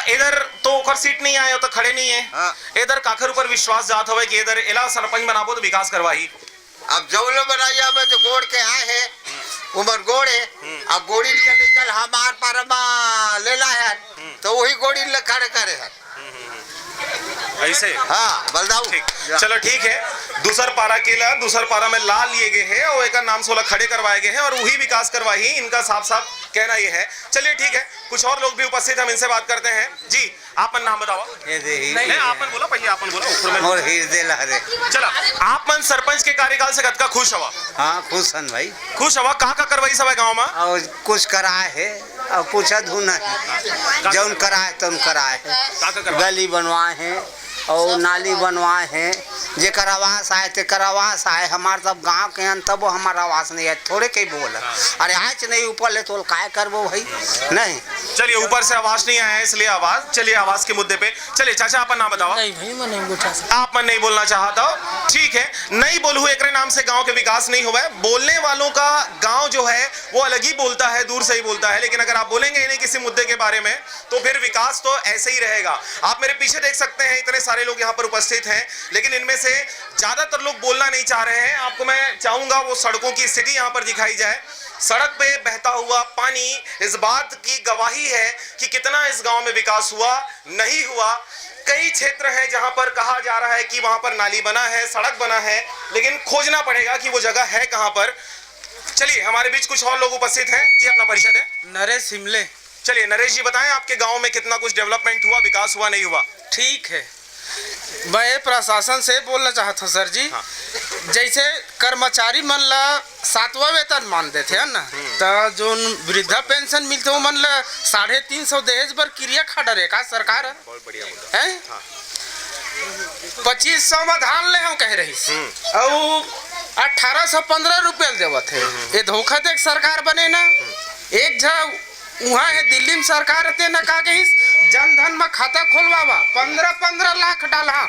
इधर तो ओकर सीट नहीं आए हो तो खड़े नहीं है। हाँ। इधर काखर ऊपर विश्वास जात होवे कि इधर इला सरपंच बनाबो तो विकास करवाही। अब जौलो बनाई अब तो गोड़ के आए है उमर गोड़े अब गोड़ी निकल हमार पारमा लेला है तो वही गोड़ी ले खड़े करे है ऐसे। हाँ बलदाऊ ठीक चलो ठीक है। दूसर पारा में लाल लिए गए हैं और एक नाम 16 खड़े करवाए गए हैं और वही विकास करवाही इनका साफ साफ कहना ये है। चलिए ठीक है कुछ और लोग भी उपस्थित हम इनसे बात करते हैं। जी आपन नाम बताओ। नहीं आपन बोलो पहले आपन बोलो। चलो आपन सरपंच के कार्यकाल से कद का खुश हवा। हाँ खुश हन भाई खुश हवा का करवाई सब गाँव में और कुछ कराए है और कुछ अधूना है जौन कराए तुम कराए है गली बनवाए हैं और नाली बनवाए हैं जेकर आवास आए तेकर आवास आए हमार तब गांव के हैं तब हमार आवास नहीं है थोड़े कहीं बोल अरे आज नहीं ऊपर ले तो काय करबो भाई नहीं। चलिए ऊपर से आवाज नहीं आया इसलिए आवाज। चलिए आवाज के मुद्दे पे चलिए चाचा अपन नाम बताओ। नहीं भाई मैं नहीं बोल सकता। आप मन नहीं बोलना चाहता हो ठीक है नहीं बोलू एक नाम से गांव के विकास नहीं हुआ है। बोलने वालों का गांव जो है वो अलग ही बोलता है दूर से ही बोलता है लेकिन अगर आप बोलेंगे नहीं किसी मुद्दे के बारे में तो फिर विकास तो ऐसे ही रहेगा। आप मेरे पीछे देख सकते हैं इतने सारे लोग यहाँ पर उपस्थित हैं लेकिन इनमें से ज्यादातर लोग बोलना नहीं चाह रहे हैं। आपको मैं चाहूंगा वो सड़कों की स्थिति यहाँ पर दिखाई जाए। सड़क पे बहता हुआ पानी इस बात की गवाही है कि कितना इस गांव में विकास हुआ नहीं हुआ। कई क्षेत्र हैं जहां पर कहा जा रहा है कि वहां पर नाली बना है सड़क बना है लेकिन खोजना पड़ेगा कि वो जगह है कहां पर। चलिए हमारे बीच कुछ और लोग उपस्थित हैं। जी अपना परिचय दें। नरेश हिमले। चलिए नरेश जी बताएं आपके गांव में कितना कुछ डेवलपमेंट हुआ विकास हुआ नहीं हुआ। ठीक है मैं प्रशासन से बोलना चाहता हूँ सर जी। हाँ। जैसे कर्मचारी मन ला 7वां वेतन मान देते हैं ना तो जो वृद्धा पेंशन मिलते वो मन ला 350 दहेज पर क्रिया खड़ा रहे का सरकार है बहुत बढ़िया मुद्दा है। 2500 में धान ले हम कह रही और 1815 रुपये देवत है ये धोखा देख सरकार बने ना। एक झा वहाँ है दिल्ली में सरकार रहते ना का कही जनधन में खाता खोलवावा 15-15 लाख डाला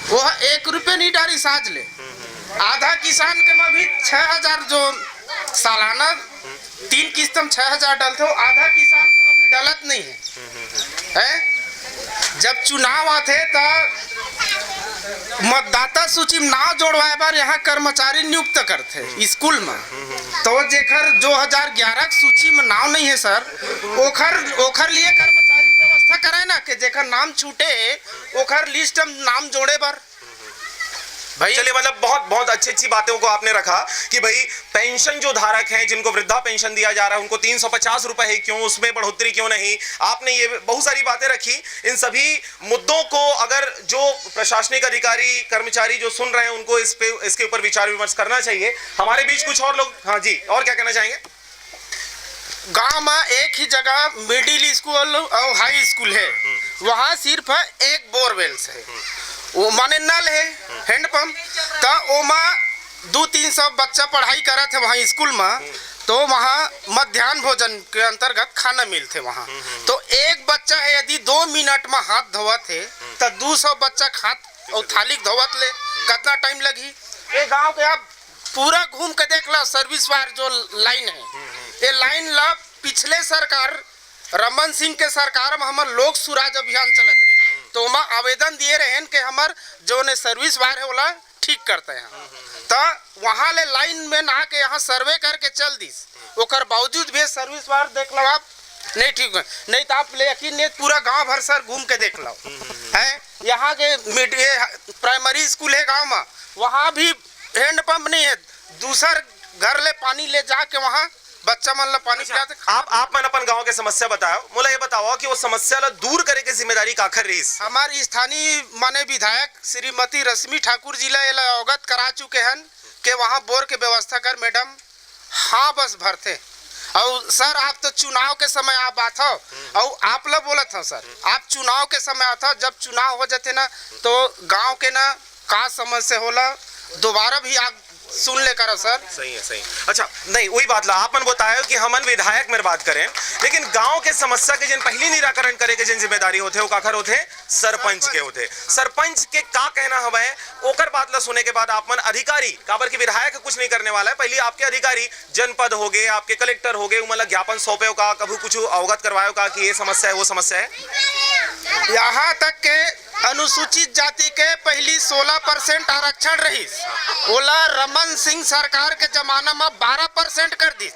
वो 1 रुपये नहीं डाली साज ले। आधा किसान के में भी 6000 जो सालाना 3 किस्त में 6000 डालते हो आधा किसान को अभी डलत नहीं है। जब चुनाव आते तो मतदाता सूची में नाम जोड़वाए बार यहाँ कर्मचारी नियुक्त करते स्कूल में तो जेकर 2011 सूची में नाम नहीं है सर ओखर लिए कर्मचारी व्यवस्था कराए ना कि जेकर नाम छूटे ओकर लिस्ट में नाम जोड़े बर भाई। चलिए, मतलब बहुत बहुत अच्छी बातों को आपने रखा कि भाई पेंशन जो धारक हैं जिनको वृद्धा पेंशन दिया जा रहा है उनको 350 रुपए ही क्यों, उसमें बढ़ोतरी क्यों नहीं, आपने ये बहुत सारी बातें रखी। इन सभी मुद्दों को अगर जो प्रशासनिक अधिकारी कर्मचारी जो सुन रहे हैं उनको इसके ऊपर विचार विमर्श करना चाहिए। हमारे बीच कुछ और लोग, हाँ जी, और क्या कहना चाहेंगे? गांव में एक ही जगह मिडिल स्कूल और हाई स्कूल है, वहाँ सिर्फ एक बोरवेल्स है, वो माने नल है, हैंडपंप का ओमा 200-300 बच्चा पढ़ाई करा थे वहाँ स्कूल में, तो वहाँ मध्याह्न भोजन के अंतर्गत खाना मिलते वहाँ। तो एक बच्चा है यदि 2 मिनट में हाथ धोवत है तो 200 बच्चा हाथ और थाली धोवत ले कितना टाइम लगी? ये गांव के आप पूरा घूम के देख लो, सर्विस वायर जो लाइन है, ये लाइन ला पिछले सरकार रमन सिंह के सरकार में हमार लोक सुराज अभियान चलत रही, तो वहाँ आवेदन दिए रहे कि हमार जो ने सर्विस वायर है वाला ठीक करते हैं, तो वहाँ ले लाइन में ना के यहाँ सर्वे करके चल दिस, ओकर बावजूद भी सर्विस वायर देख लो आप नहीं ठीक है, नहीं तो आप लेकिन नहीं पूरा गांव भर सर घूम के देख लो है। यहाँ के प्राइमरी स्कूल है गांव में, वहाँ भी हैंडपंप नहीं है, दूसर घर ले पानी ले जाके वहाँ बच्चा मन ला पानी पिलाते। आप मन अपन गांव के समस्या बताओ, मोला ये बताओ कि वो समस्या ला दूर करे के जिम्मेदारी काखर रही? हमारी स्थानीय माने विधायक श्रीमती रश्मि ठाकुर जी ला अवगत करा चुके हैं कि वहाँ बोर के व्यवस्था कर मैडम, हाँ बस भरते। और सर आप तो चुनाव के समय आप आते हो और आप लोग बोला था सर आप चुनाव के समय आते हो, जब चुनाव हो जाते ना तो गांव के ना का समस्या होला दोबारा भी आप सुन ले करो सर। सही है, सही। अच्छा, नहीं वही बात ला आपन बतायो कि हमन विधायक में बात करें, लेकिन गांव के समस्या के जिन पहली निराकरण करे के जिन जिम्मेदारी होते वो काखर होते सरपंच के होते। सरपंच के का कहना हवे ओकर बात ला सुने के बाद आपन अधिकारी काबर के विधायक कुछ नहीं करने वाला है, पहले आपके अधिकारी जनपद हो गए, आपके कलेक्टर हो गए, मतलब ज्ञापन सौंपे का, कभी कुछ अवगत करवायो का कि ये समस्या है वो समस्या है। यहाँ तक के अनुसूचित जाति के पहली 16% आरक्षण रही, ओला रमन सिंह सरकार के जमाना में 12% कर दी,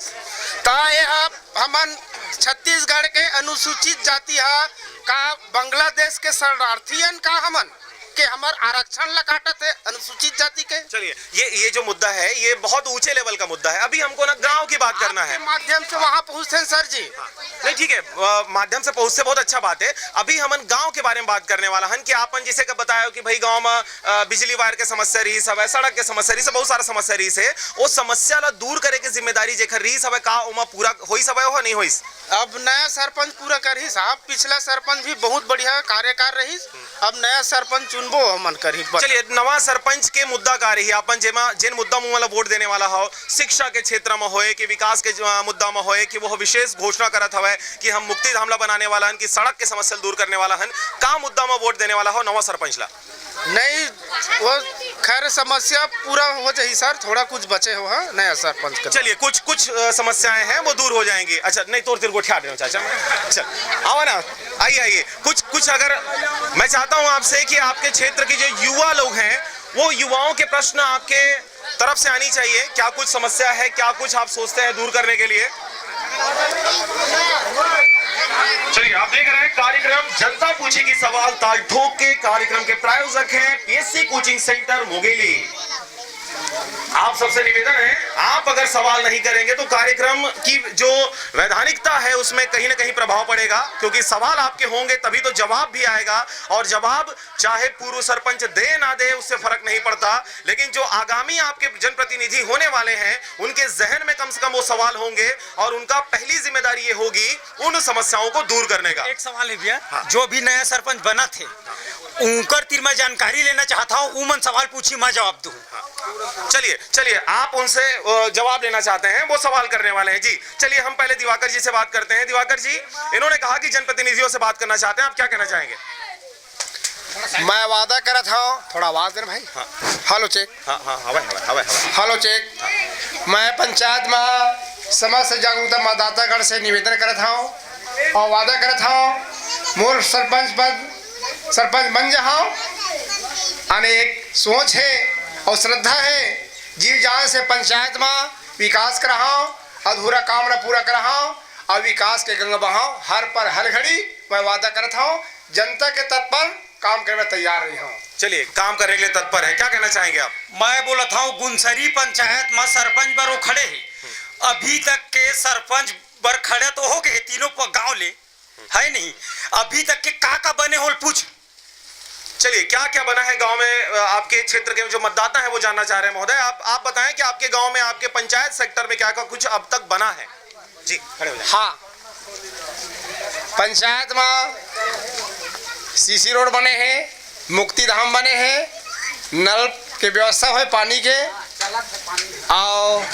हमन छत्तीसगढ़ के अनुसूचित जाति है का बांग्लादेश के शरणार्थियन का हमन के हमार आरक्षण ला काटत है अनुसूचित जाति के। चलिए, ये जो मुद्दा है ये बहुत ऊंचे लेवल का मुद्दा है, अभी हमको ना गांव की बात करना है। माध्यम से वहाँ पहुँचते हैं सर जी। नहीं ठीक है, माध्यम से पहुँचते बहुत अच्छा बात है। अभी हमन गांव के बारे में बात करने वाला हन कि आपन जिसे का बताया कि भाई गांव में बिजली वायर के समस्या रही सब है, सड़क के समस्या रही सब, बहुत सारा समस्या रही से वो समस्या ला दूर करे के जिम्मेदारी जेकर रही सब है का उमा पूरा होई सब है हो नहीं होई? अब नया सरपंच पूरा करही साहब, पिछला सरपंच भी बहुत बढ़िया कार्यकार रही, अब नया सरपंच चुनबो हमन करही। चलिए, नवा सरपंच के मुद्दा का रही अपन जेमा जिन मुद्दा मुंह वाला वोट देने वाला हो, शिक्षा के क्षेत्र में होए कि विकास के मुद्दा में होए कि वो विशेष घोषणा करत हवे कि हम मुक्ति धाम ला बनाने वाला हन कि सड़क के समस्या दूर करने वाला हन, का मुद्दा में वोट देने वाला हो नवा सरपंच ला? नहीं वो खैर समस्या पूरा हो जाए सर, थोड़ा कुछ बचे हो हाँ नया सरपंच का। चलिए, कुछ समस्याएं हैं वो दूर हो जाएंगी। अच्छा, नहीं तो तेरे को ठा देना चाचा मैं, चल आओ ना, आइए कुछ अगर मैं चाहता हूं आपसे कि आपके क्षेत्र के जो युवा लोग हैं वो युवाओं के प्रश्न आपके तरफ से आनी चाहिए, क्या कुछ समस्या है, क्या कुछ आप सोचते हैं दूर करने के लिए? चलिए, आप देख रहे हैं कार्यक्रम जनता पूछेगी सवाल ताल ठोक के कार्यक्रम के प्रायोजक हैं पीएससी कोचिंग सेंटर मुंगेली। आप सबसे निवेदन है आप अगर सवाल नहीं करेंगे तो कार्यक्रम की जो वैधानिकता है उसमें कहीं ना कहीं प्रभाव पड़ेगा, क्योंकि सवाल आपके होंगे तभी तो जवाब भी आएगा, और जवाब चाहे पूर्व सरपंच दे ना दे उससे फर्क नहीं पड़ता, लेकिन जो आगामी आपके जनप्रतिनिधि होने वाले हैं उनके जहन में कम से कम वो सवाल होंगे और उनका पहली जिम्मेदारी ये होगी उन समस्याओं को दूर करने का। एक सवाल है भैया, जो भी नया सरपंच बना थे उनकर तीर मैं जानकारी लेना चाहता हूँ, उमन सवाल पूछी मैं जवाब दूँ। चलिए आप उनसे जवाब लेना चाहते हैं, वो सवाल करने वाले हैं जी। चलिए हम पहले दिवाकर जी से बात करते हैं। दिवाकर जी, इन्होंने कहा कि जनप्रतिनिधियों से बात करना चाहते हैं, आप क्या कहना चाहेंगे? मैं वादा करा था, थोड़ा आवाज दे भाई। Hello check. Hello check. मैं पंचायत में समस्त जागरूकता मतदातागण से निवेदन करा था और वादा करा था मोर सरपंच बन जाओ। अनेक सोच है और श्रद्धा है, जी जान से पंचायत में विकास कराओ, अधूरा काम न पूरा कराओ और विकास के गंगा बहाव हर पर हर घड़ी मैं वादा करता हूँ, जनता के तत्पर काम करने में तैयार रही हूँ। चलिए, काम करने के लिए तत्पर है, क्या कहना चाहेंगे आप? मैं बोला था गुनसरी पंचायत में सरपंच बर वो खड़े है, अभी तक के सरपंच बर खड़े तो हो गए तीनों गांव ले है नहीं, अभी तक के का बने हो पूछ। चलिए, क्या क्या बना है गांव में? आपके क्षेत्र के जो मतदाता हैं वो जानना चाह रहे हैं। महोदय, आप बताएं कि आपके गांव में, आपके पंचायत सेक्टर में क्या क्या कुछ अब तक बना है? जी, खड़े हो जाएं। हाँ, पंचायत में सीसी रोड बने हैं, मुक्ति धाम बने हैं, नल के व्यवस्था है पानी के, और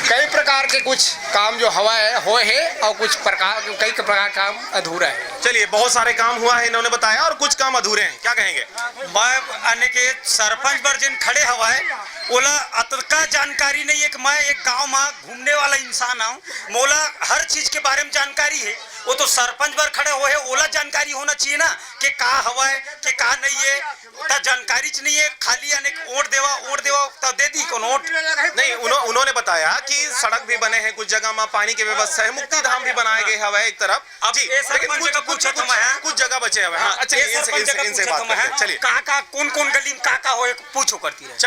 कई प्रकार के कुछ काम जो हवा है हो है, और कुछ कई प्रकार काम अधूरा है। चलिए, बहुत सारे काम हुआ है इन्होंने बताया, और कुछ काम अधूरे हैं, क्या कहेंगे? मैं आने के सरपंच बर जिन खड़े हवा है ओला अतका जानकारी नहीं है कि मैं एक गांव में घूमने वाला इंसान हूँ, मोला हर चीज के बारे में जानकारी है। वो तो सरपंच बर खड़े हुए है, ओला जानकारी होना चाहिए ना कि का हवा है कि का नहीं है, तो जानकारी नहीं है, खाली अनेक वोट देवा तो दे दी कौन वोट नहीं। उन्होंने बताया कि सड़क भी बने हैं, कुछ जगह में पानी की व्यवस्था है, मुक्ति धाम भी बनाए गए हवा है एक तरफ। अब जी, लेकिन कुछ जगह बचे हुए हैं। अच्छा, इनसे बात करते हैं। चलिए, का कौन गली में का हो पूछो करती है।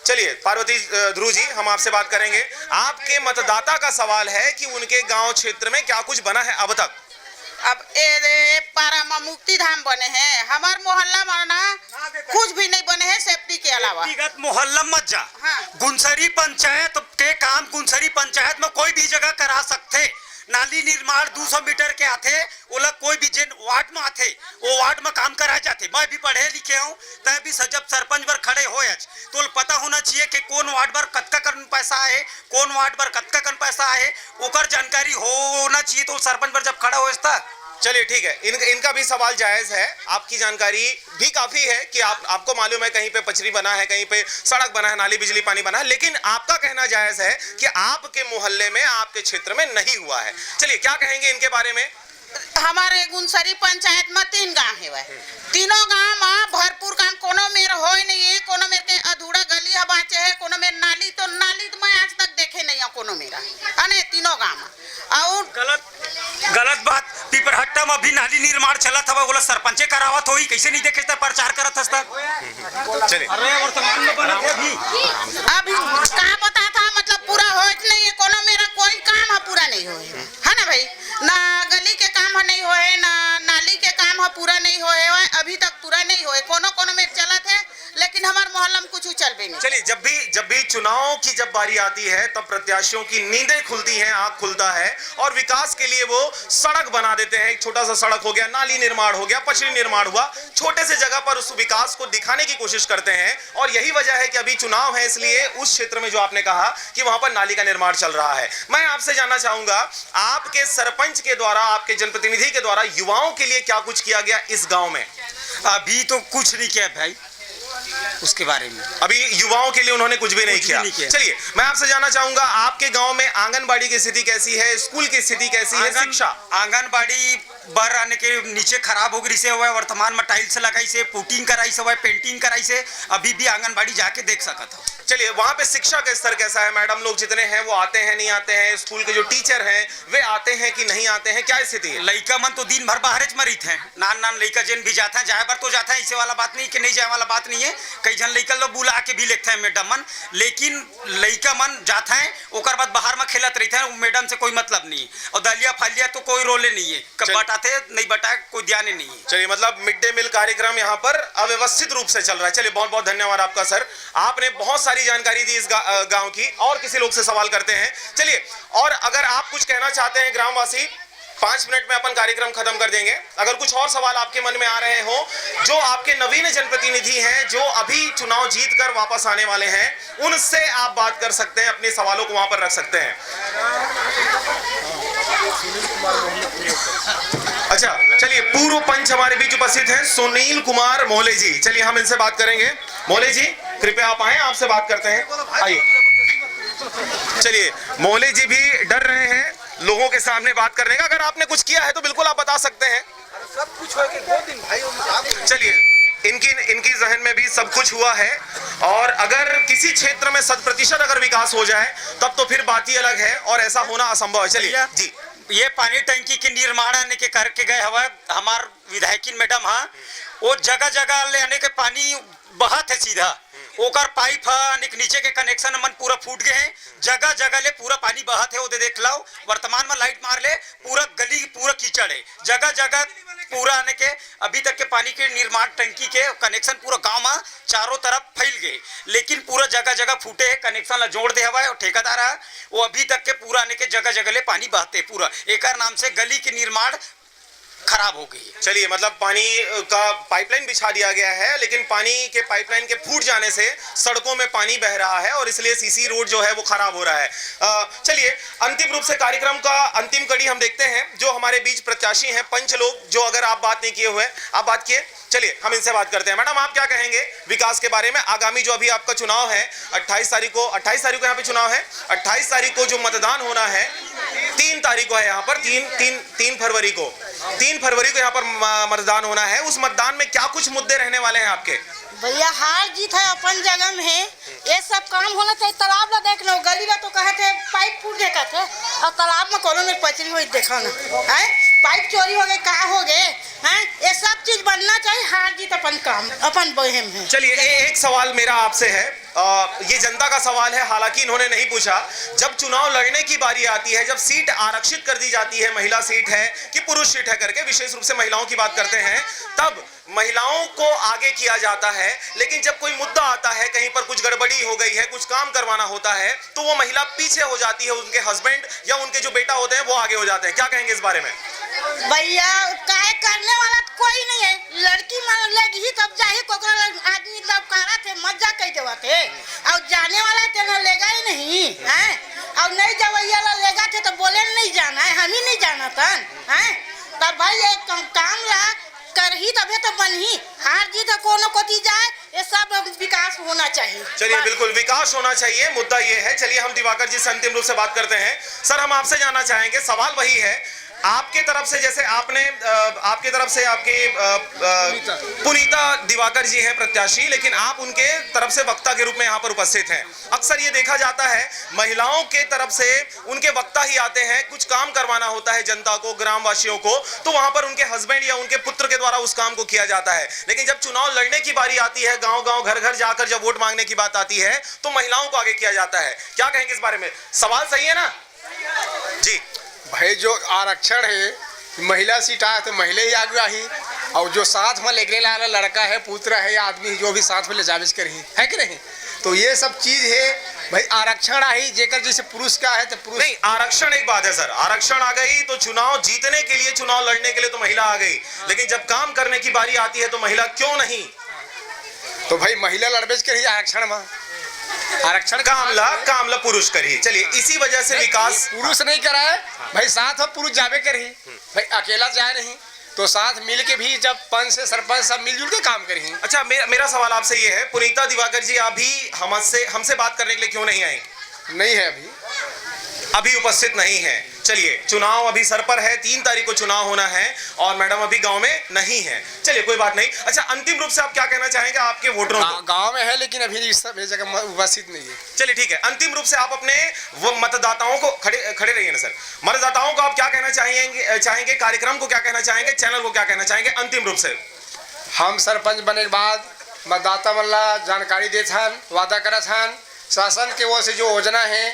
चलिए पार्वती ध्रुव जी, हम आपसे बात करेंगे। आपके मतदाता का सवाल है कि उनके गांव क्षेत्र में क्या कुछ बना है अब तक? अब पारा में मुक्ति धाम बने हैं, हमार मोहल्ला में ना कुछ भी नहीं बने हैं सेफ्टी के अलावा। व्यक्तिगत मोहल्ला मत जा। हाँ। गुनसरी पंचायत के काम गुनसरी पंचायत में कोई भी जगह करा सकते। नाली निर्माण 200 मीटर के आते, ओला कोई भी जिन वार्ड में आते वो वार्ड में काम कराए जाते। मैं भी पढ़े लिखे हूँ, तय भी जब सरपंच बर खड़े हो तो पता होना चाहिए कि कौन वार्ड पर कतका कन पैसा है, कौन वार्ड पर कतका कन पैसा है, ओकर जानकारी होना चाहिए। तो सरपंच पर जब खड़ा हो चलिए, ठीक है, इनका भी सवाल जायज है। आपकी जानकारी भी काफी है कि आपको मालूम है कहीं पे पचरी बना है, कहीं पे सड़क बना है, नाली बिजली पानी बना है, लेकिन आपका कहना जायज है कि आपके मोहल्ले में, आपके क्षेत्र में नहीं हुआ है। चलिए, क्या कहेंगे इनके बारे में? हमारे गुनसरी पंचायत में 3 गांव है, तीनों गांव में भरपूर काम कोनो मेर हो नहीं है, कोनो मेर के अधूरा गली बाँचे है, कोनो मेर नाली तो मैं आज तक देखे नहीं है कोनो मेरा, अने तीनों गांव में। और गलत बात, पिपरहट्टा में भी नाली निर्माण चला था, बोला सरपंचे करावत होई, कैसे नहीं देखे प्रचार करत हस्ता। चलिए, अरे वर्तमान में बना थे अभी कहाँ पता था, मतलब पूरा हो नहीं है, कोनो मेरा कोई काम पूरा नहीं हो है ना भाई, ना गली के काम नहीं होए, ना नाली के काम पूरा नहीं होए, अभी तक पूरा नहीं होए, कोनो में चला थे, लेकिन हमारे मोहल्ला में कुछ चल भी नहीं। चलिए, जब भी चुनाव की जब बारी आती है तब प्रत्याशियों की नींदें खुलती हैं, आंख खुलता है, और विकास के लिए वो सड़क बना देते हैं। एक छोटा सा सड़क हो गया, नाली निर्माण हो गया, पचरी निर्माण हुआ, छोटे से जगह पर उस विकास को दिखाने की कोशिश करते हैं। और यही वजह है कि अभी चुनाव है, इसलिए उस क्षेत्र में जो आपने कहा कि वहां पर नाली का निर्माण चल रहा है। मैं आपसे जानना चाहूंगा, आपके सरपंच के द्वारा, आपके जनप्रतिनिधि के द्वारा युवाओं के लिए क्या कुछ किया गया इस गांव में? अभी तो कुछ नहीं किया भाई, उसके बारे में अभी युवाओं के लिए उन्होंने कुछ भी नहीं किया। चलिए, मैं आपसे जानना चाहूंगा, आपके गांव में आंगनबाड़ी की स्थिति कैसी है, स्कूल की स्थिति कैसी है, शिक्षा? आंगनबाड़ी बर आने के नीचे खराब हो गई से हुआ, वर्तमान में टाइल्स लगाई से, पुटिंग कराई से हुआ, पेंटिंग कराई से, अभी भी आंगनबाड़ी जाके देख सकता हूँ। चलिए, वहां पे शिक्षा का स्तर कैसा है? मैडम लोग जितने हैं वो आते हैं, नहीं आते हैं? स्कूल के जो टीचर हैं वे आते हैं कि नहीं आते हैं, क्या स्थिति है? लड़का मन तो दिन भर बाहर मरीत है, नान लड़का जिन भी जाता है, जाए बर तो जाता है, इसे वाला बात नहीं कि नहीं जाए वाला बात नहीं है। कई जन लड़का लोग बुला के भी लिखते हैं मैडम मन, लेकिन लड़का मन जाता है, ओकर बाद बाहर में खेलत रहते हैं, मैडम से कोई मतलब नहीं। और दलिया फालिया तो कोई रोले नहीं है, कब बटाते नहीं बटाए कोई ध्यान नहीं है। चलिए, मतलब मिड डे मील कार्यक्रम यहाँ पर अव्यवस्थित रूप से चल रहा है। चलिए, बहुत बहुत धन्यवाद आपका सर, आपने बहुत सारी जानकारी दी इस गांव की। और किसी लोग से सवाल करते हैं। चलिए, और अगर आप कुछ कहना चाहते हैं ग्रामवासी, 5 मिनट में अपन कार्यक्रम खत्म कर देंगे। अगर कुछ और सवाल आपके मन में आ रहे हो, जो आपके नवीन जनप्रतिनिधि हैं, जो अभी चुनाव जीत कर वापस आने वाले हैं, उनसे आप बात कर सकते हैं, अपने सवालों को वहां पर रख सकते हैं। अच्छा, चलिए, पूर्व पंच हमारे बीच उपस्थित हैं सुनील कुमार मोहले जी। चलिए, हम इनसे बात करेंगे। मोहले जी, कृपया आप आए, आपसे बात करते हैं, आइए। चलिए, मोहले जी भी डर रहे हैं लोगों के सामने बात करने का। अगर आपने कुछ किया है तो बिल्कुल आप बता सकते हैं। सब कुछ हो के 2 दिन भाई। चलिए, इनकी जहन में में भी सब कुछ हुआ है, और अगर किसी क्षेत्र में 100% अगर विकास हो जाए तब तो फिर बात ही अलग है, और ऐसा होना असंभव है। चलिए जी, ये पानी टंकी के निर्माण के करके गए हवा हमार विधायकिन मैडम, हाँ वो जगह जगह ले आने के पानी बहत है सीधा, ओकर पाइप है नीचे के कनेक्शन मन पूरा फूट गए हैं, जगह जगह ले पूरा पानी बहत है। वो देख लो वर्तमान में लाइट मार ले पूरा गली पूरा कीचड़ है, जगह जगह पूरा आने के अभी तक के पानी के निर्माण टंकी के कनेक्शन पूरा गांव में चारों तरफ फैल गए, लेकिन पूरा जगह जगह फूटे है, कनेक्शन ला जोड़ दे हवा है। और ठेकेदार है वो अभी तक के पूरा आने के जगह जगह ले पानी बहते पूरा, एक नाम से गली के निर्माण खराब हो गई। चलिए मतलब पानी का पाइपलाइन बिछा दिया गया है, लेकिन पानी के पाइपलाइन के फूट जाने से सड़कों में पानी बह रहा है और इसलिए सीसी रोड जो है वो खराब हो रहा है। चलिए अंतिम रूप से कार्यक्रम का अंतिम कड़ी हम देखते हैं, जो हमारे बीच प्रत्याशी हैं पंच लोग, जो अगर आप बात नहीं किए हुए, आप बात किए, चलिए हम इनसे बात करते हैं। मैडम आप क्या कहेंगे विकास के बारे में? आगामी जो अभी आपका चुनाव है 28 तारीख को यहाँ पे चुनाव है, 28 तारीख को जो मतदान होना है, 3 तारीख को है यहाँ पर, 3 फरवरी को यहाँ पर मतदान होना है। उस मतदान में क्या कुछ मुद्दे रहने वाले हैं आपके? भैया हार जीत है अपन जगह में है, ये सब काम होना चाहिए। तालाब ला देख लो, गली ला तो कहते पाइप फूट गए कहते, और तालाब में कोनो में पचरी हुई देखो ना है, पाइप चोरी हो गए, कहा हो गए हैं, ये सब चीज बनना चाहिए। हार जीत अपन काम अपन बहम है। चलिए एक सवाल मेरा आपसे है, ये जनता का सवाल है, हालांकि इन्होंने नहीं पूछा। जब चुनाव लड़ने की बारी आती है, जब सीट आरक्षित कर दी जाती है, महिला सीट है कि पुरुष सीट है करके, विशेष रूप से महिलाओं की बात करते हैं, तब महिलाओं को आगे किया जाता है। लेकिन जब कोई मुद्दा आता है, कहीं पर कुछ गड़बड़ी हो गई है, कुछ काम करवाना होता है, तो वो महिला पीछे हो जाती है, उनके हस्बैंड या उनके जो बेटा होते हैं वो आगे हो जाते हैं। क्या कहेंगे इस बारे में? भैया काहे करने वाला कोई नहीं है, लड़की मन लगी तब जाही कोकरा आदमी लबकारा थे मजा कह देवा थे, और जाने वाला थे ना लेगा ही नहीं है, और नहीं जवैया ला लेगा थे तो बोले नहीं जाना है, हम ही नहीं जाना था है। तब भाई ये काम ला कर ही तबे तो बन ही, हार जीत कोनो कोती जाए, ये सब विकास होना चाहिए। चलिए बिल्कुल विकास होना चाहिए, मुद्दा ये है। चलिए हम दिवाकर जी से अंतिम रूप से बात करते हैं। सर हम आपसे जानना चाहेंगे, सवाल वही है, आपके तरफ से जैसे आपके तरफ से आपके पुनीता दिवाकर जी हैं प्रत्याशी, लेकिन आप उनके तरफ से वक्ता के रूप में यहाँ पर उपस्थित हैं। अक्सर ये देखा जाता है महिलाओं के तरफ से उनके वक्ता ही आते हैं, कुछ काम करवाना होता है जनता को, ग्रामवासियों को, तो वहां पर उनके हस्बैंड या उनके पुत्र के द्वारा उस काम को किया जाता है। लेकिन जब चुनाव लड़ने की बारी आती है, गाँव घर घर जाकर जब वोट मांगने की बात आती है, तो महिलाओं को आगे किया जाता है। क्या कहेंगे इस बारे में? सवाल सही है ना जी? भाई जो आरक्षण है, महिला सीट आए तो महिला ही आगे आई, और जो साथ में लेके ला लड़का है, पुत्र है या आदमी जो भी साथ में ले जावे करी है कि नहीं, तो ये सब चीज है भाई। आरक्षण आई जेकर जैसे पुरुष का है तो पुरुष नहीं, आरक्षण एक बात है सर, आरक्षण आ गई तो चुनाव जीतने के लिए, चुनाव लड़ने के लिए तो महिला आ गई, लेकिन जब काम करने की बारी आती है तो महिला क्यों नहीं? तो भाई महिला लड़बेज करी आरक्षण में, आरक्षण कामला पुरुष करी। चलिए इसी वजह से विकास पुरुष नहीं कराए भाई, साथ में पुरुष जावे करी भाई, अकेला जाए नहीं तो साथ मिल के भी जब पंच से सरपंच सब मिलजुल के काम करी। अच्छा मेरा सवाल आपसे ये है, पुनीता दिवाकर जी अभी हमसे बात करने के लिए क्यों नहीं आई? नहीं है अभी उपस्थित नहीं है। चलिए चुनाव अभी सर पर है, 3 तारीख को चुनाव होना है और मैडम अभी गांव में नहीं है। चलिए कोई बात नहीं। अच्छा अंतिम रूप से आप क्या कहना चाहेंगे आपके वोटरों को? गांव में है लेकिन अभी इस जगह उपस्थित नहीं है। चलिए ठीक है, अंतिम रूप से आप अपने वो मतदाताओं को खड़े रहिए ना सर, मतदाताओं को आप क्या कहना चाहेंगे, कार्यक्रम को क्या कहना चाहेंगे, चैनल को क्या कहना चाहेंगे अंतिम रूप से? हम सरपंच बने के बाद मतदाता वाला जानकारी दे छन, वादा करा छन, शासन के वो से जो योजना है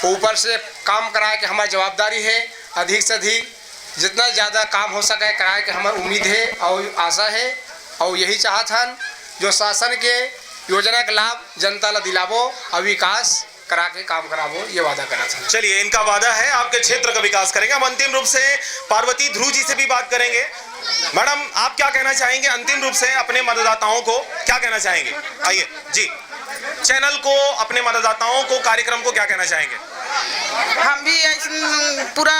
ऊपर से काम कराए के हमारी जवाबदारी है, अधिक से अधिक जितना ज़्यादा काम हो सके कराए के हमारी उम्मीद है और आशा है, और यही चाहत हन जो शासन के योजना का लाभ जनता ला दिलावो और विकास करा के काम करावो, ये वादा करा था। चलिए इनका वादा है आपके क्षेत्र का विकास करेंगे। हम अंतिम रूप से पार्वती ध्रुव जी से भी बात करेंगे। मैडम आप क्या कहना चाहेंगे अंतिम रूप से अपने मतदाताओं को, क्या कहना चाहेंगे? आइए जी, चैनल को, अपने मतदाताओं को, कार्यक्रम को क्या कहना चाहेंगे? हम भी पूरा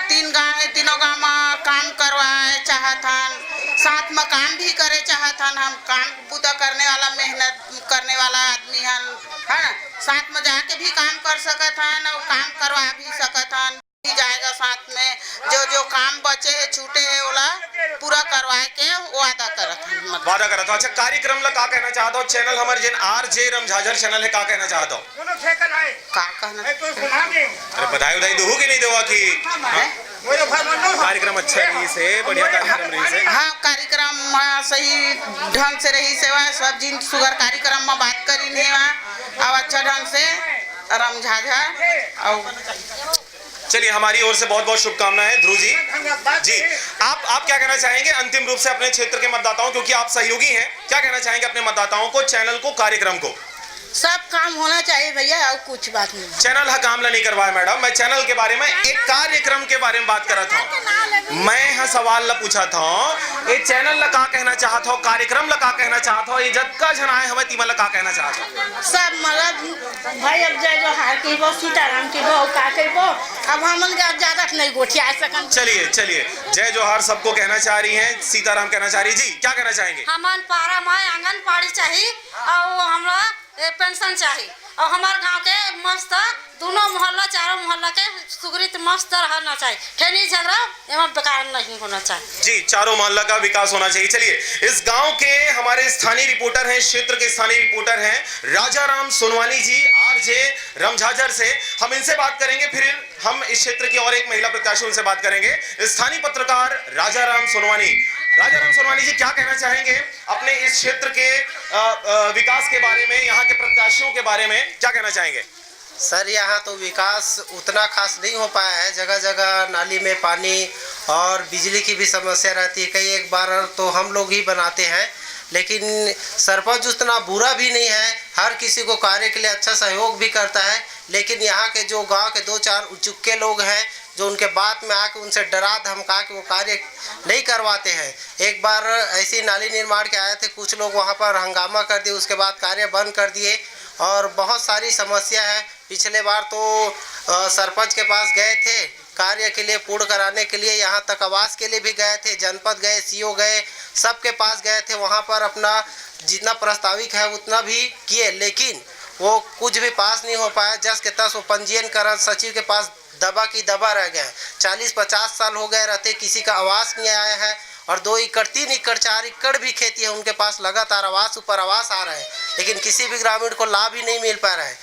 3 गाँव है, तीनों गाँव में काम करवाए चाहतन, साथ में काम भी करे चाहतन। हम काम पूरा करने वाला, मेहनत करने वाला आदमी है ना, साथ में जाके भी काम कर सकत हन और काम करवा भी सकत हन। जाएगा साथ में जो जो काम बचे है छूटे है ओला पूरा करवाए के वादा करत हन मतलब। वादा करा था। अच्छा कार्यक्रम ला का कहना चाहता हो चैनल हमारे जिन आरजे रमझाझर चैनल है का कहना चाहता हो? का कहना अरे बधाई उधाई दो कि नहीं देवा कि कार्यक्रम अच्छा रही से बढ़िया कार्यक्रम रही से। हाँ कार्यक्रम सही ढंग से रही सेवा सब जिन सुगर कार्यक्रम में बात करी नहीं अब अच्छा ढंग से रमझाझर और चलिए हमारी ओर से बहुत बहुत शुभकामनाएं ध्रुव जी। आप क्या कहना चाहेंगे अंतिम रूप से अपने क्षेत्र के मतदाताओं, क्योंकि आप सहयोगी हैं, क्या कहना चाहेंगे अपने मतदाताओं को, चैनल को, कार्यक्रम को? सब काम होना चाहिए भैया और कुछ बात नहीं। चैनल हा काम ला नहीं करवाया मैडम, मैं चैनल के बारे में एक कार्यक्रम के बारे में बात कर रहा था। मैं हा सवाल ला पूछा था ये चैनल ला का कहना चाहता हो, कार्यक्रम ला का कहना चाहता हो, ये जब का जनाए हमें तीमा ला का कहना चाहता हो? सब मतलब भाई अब जय जो हार के वो सीताराम के वो का के वो अब हमन का ज्यादा नहीं गोठिया सकन। चलिए जय जोहार सबको कहना चाह रही हैं, सीताराम कहना चाह रही जी, क्या कहना चाहेंगे? हमन पारा माय आंगनबाड़ी चाहिए और हमरा पेंशन चाहिए और हमारे गांव के मस्त दोनों मोहल्ला चारों मोहल्ला के सुगरित मस्त रहना चाहिए, ठेनी झगड़ा एवं बेकार नहीं होना चाहिए जी, चारों मोहल्ला का विकास होना चाहिए। चलिए इस गांव के हमारे स्थानीय रिपोर्टर हैं, क्षेत्र के स्थानीय रिपोर्टर हैं राजाराम सोनवानी जी, आरजे रमझाझर से, हम इनसे बात करेंगे, फिर हम इस क्षेत्र की और एक महिला प्रत्याशी उनसे बात करेंगे। स्थानीय पत्रकार राजाराम सोनवानी जी क्या कहना चाहेंगे अपने इस क्षेत्र के विकास के बारे में, यहाँ के प्रत्याशियों के बारे में क्या कहना चाहेंगे? सर यहाँ तो विकास उतना खास नहीं हो पाया है, जगह जगह नाली में पानी और बिजली की भी समस्या रहती है, कई एक बार तो हम लोग ही बनाते हैं, लेकिन सरपंच उतना बुरा भी नहीं है, हर किसी को कार्य के लिए अच्छा सहयोग भी करता है, लेकिन यहाँ के जो गांव के 2-4 उचुक्के लोग हैं जो उनके बात में आके उनसे डरा धमका के वो कार्य नहीं करवाते हैं। एक बार ऐसी नाली निर्माण के आए थे, कुछ लोग वहाँ पर हंगामा कर दिए, उसके बाद कार्य बंद कर दिए और बहुत सारी समस्या है। पिछले बार तो सरपंच के पास गए थे कार्य के लिए पूर्ण कराने के लिए, यहाँ तक आवास के लिए भी गए थे, जनपद गए, सीओ गए, सबके पास गए थे, वहाँ पर अपना जितना प्रस्ताविक है उतना भी किए, लेकिन वो कुछ भी पास नहीं हो पाया। जस के तस वो पंजीयनकरण सचिव के पास दबा की दबा रह गए। 40-50 साल हो गए रहते, किसी का आवास नहीं आया है और 2 एकड़ 3 एकड़ 4 एकड़ भी खेती है उनके पास, लगातार आवास ऊपर आवास आ रहे हैं, लेकिन किसी भी ग्रामीण को लाभ ही नहीं मिल पा रहा है।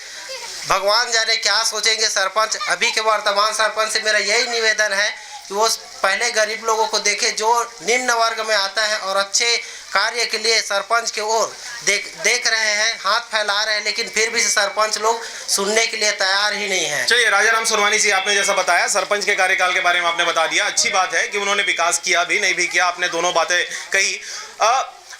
भगवान जाने क्या सोचेंगे सरपंच। अभी के वर्तमान सरपंच से मेरा यही निवेदन है कि वो पहले गरीब लोगों को देखे जो निम्न वर्ग में आता है और अच्छे कार्य के लिए सरपंच की ओर देख रहे हैं, हाथ फैला रहे हैं, लेकिन फिर भी सरपंच लोग सुनने के लिए तैयार ही नहीं है। चलिए राजाराम सोनवानी जी, आपने जैसा बताया सरपंच के कार्यकाल के बारे में आपने बता दिया, अच्छी बात है कि उन्होंने विकास किया भी नहीं भी किया, आपने दोनों बातें कही।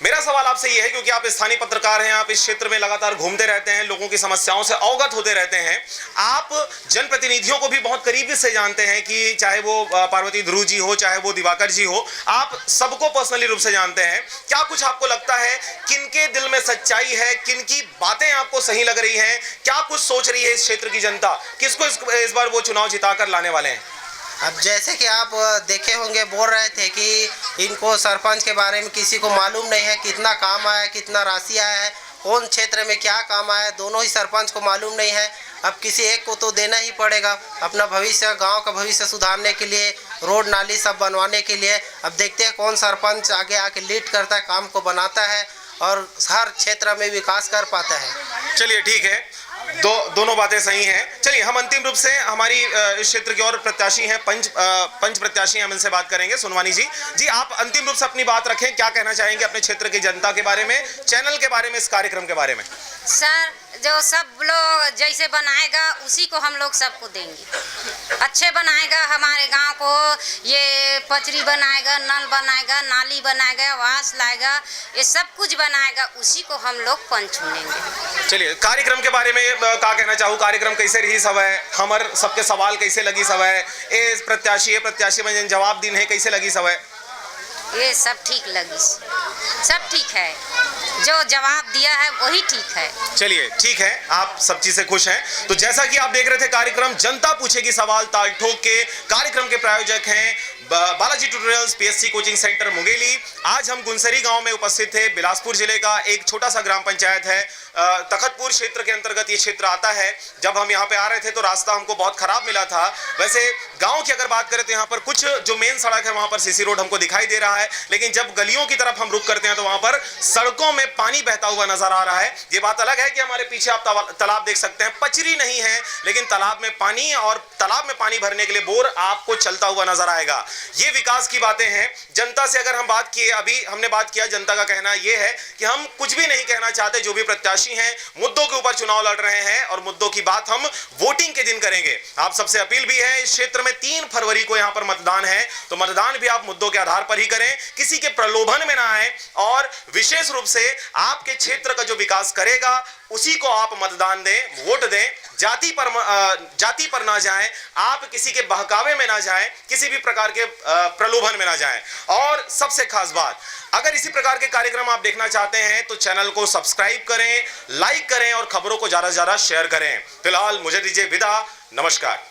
मेरा सवाल आपसे ये है, क्योंकि आप स्थानीय पत्रकार हैं, आप इस क्षेत्र में लगातार घूमते रहते हैं, लोगों की समस्याओं से अवगत होते रहते हैं, आप जनप्रतिनिधियों को भी बहुत करीबी से जानते हैं कि चाहे वो पार्वती ध्रुव जी हो, चाहे वो दिवाकर जी हो, आप सबको पर्सनली रूप से जानते हैं। क्या कुछ आपको लगता है किनके दिल में सच्चाई है, किनकी बातें आपको सही लग रही हैं, क्या कुछ सोच रही है इस क्षेत्र की जनता, किसको इस बार वो चुनाव जिताकर लाने वाले हैं? अब जैसे कि आप देखे होंगे, बोल रहे थे कि इनको सरपंच के बारे में किसी को मालूम नहीं है, कितना काम आया, कितना राशि आया है, कौन क्षेत्र में क्या काम आया, दोनों ही सरपंच को मालूम नहीं है। अब किसी एक को तो देना ही पड़ेगा अपना भविष्य, गांव का भविष्य सुधारने के लिए, रोड नाली सब बनवाने के लिए। अब देखते हैं कौन सरपंच आगे आके लीड करता है, काम को बनाता है और हर क्षेत्र में विकास कर पाता है। चलिए ठीक है, दोनों बातें सही हैं। चलिए हम अंतिम रूप से हमारी इस क्षेत्र की और प्रत्याशी हैं, पंच प्रत्याशी, हम इनसे बात करेंगे। सोनवानी जी आप अंतिम रूप से अपनी बात रखें, क्या कहना चाहेंगे अपने क्षेत्र की जनता के बारे में, चैनल के बारे में, इस कार्यक्रम के बारे में? सर जो सब लोग जैसे बनाएगा उसी को हम लोग सबको देंगे, अच्छे बनाएगा हमारे गांव को, ये पचरी बनाएगा, नल बनाएगा, नाली बनाएगा, आवास लाएगा, ये सब कुछ बनाएगा, उसी को हम लोग पंच चुनेंगे। चलिए कार्यक्रम के बारे में क्या कहना चाहूँ, कार्यक्रम कैसे रही सब है, हमारे सबके सवाल कैसे लगी सब है, प्रत्याशी में जवाब दिन है कैसे लगी सब है? ये सब ठीक लगी, सब ठीक है, जो जवाब दिया है वही ठीक है। चलिए ठीक है, आप सब चीज से खुश हैं। तो जैसा कि आप देख रहे थे कार्यक्रम जनता पूछेगी सवाल ताल ठोक के, कार्यक्रम के प्रायोजक हैं Balaji tutorials PSC coaching centre Mungeli. आज हम गुनसरी गांव में उपस्थित थे। बिलासपुर जिले का एक छोटा सा ग्राम पंचायत है, तखतपुर क्षेत्र के अंतर्गत ये क्षेत्र आता है। जब हम यहाँ पे आ रहे थे तो रास्ता हमको बहुत खराब मिला था। वैसे गांव की अगर बात करें तो यहाँ पर कुछ जो मेन सड़क है वहां पर सीसी रोड हमको दिखाई दे रहा है, लेकिन जब गलियों की तरफ हम रुक करते हैं तो वहां पर सड़कों में पानी बहता हुआ नजर आ रहा है। ये बात अलग है कि हमारे पीछे आप तालाब देख सकते हैं, पचरी नहीं है लेकिन तालाब में पानी, और तालाब में पानी भरने के लिए बोर आपको चलता हुआ नजर आएगा। ये विकास की बातें हैं। जनता से अगर हम बात किए, अभी हमने बात किया, जनता का कहना यह है कि हम कुछ भी नहीं कहना चाहते। जो भी प्रत्याशी हैं मुद्दों के ऊपर चुनाव लड़ रहे हैं और मुद्दों की बात हम वोटिंग के दिन करेंगे। आप सबसे अपील भी है, इस क्षेत्र में 3 फरवरी को यहां पर मतदान है, तो मतदान भी आप मुद्दों के आधार पर ही करें, किसी के प्रलोभन में ना आए, और विशेष रूप से आपके क्षेत्र का जो विकास करेगा उसी को आप मतदान दें, वोट दें। जाति पर ना जाएं, आप किसी के बहकावे में ना जाएं, किसी भी प्रकार के प्रलोभन में ना जाएं। और सबसे खास बात, अगर इसी प्रकार के कार्यक्रम आप देखना चाहते हैं तो चैनल को सब्सक्राइब करें, लाइक करें और खबरों को ज्यादा से ज्यादा शेयर करें। फिलहाल मुझे दीजिए विदा, नमस्कार।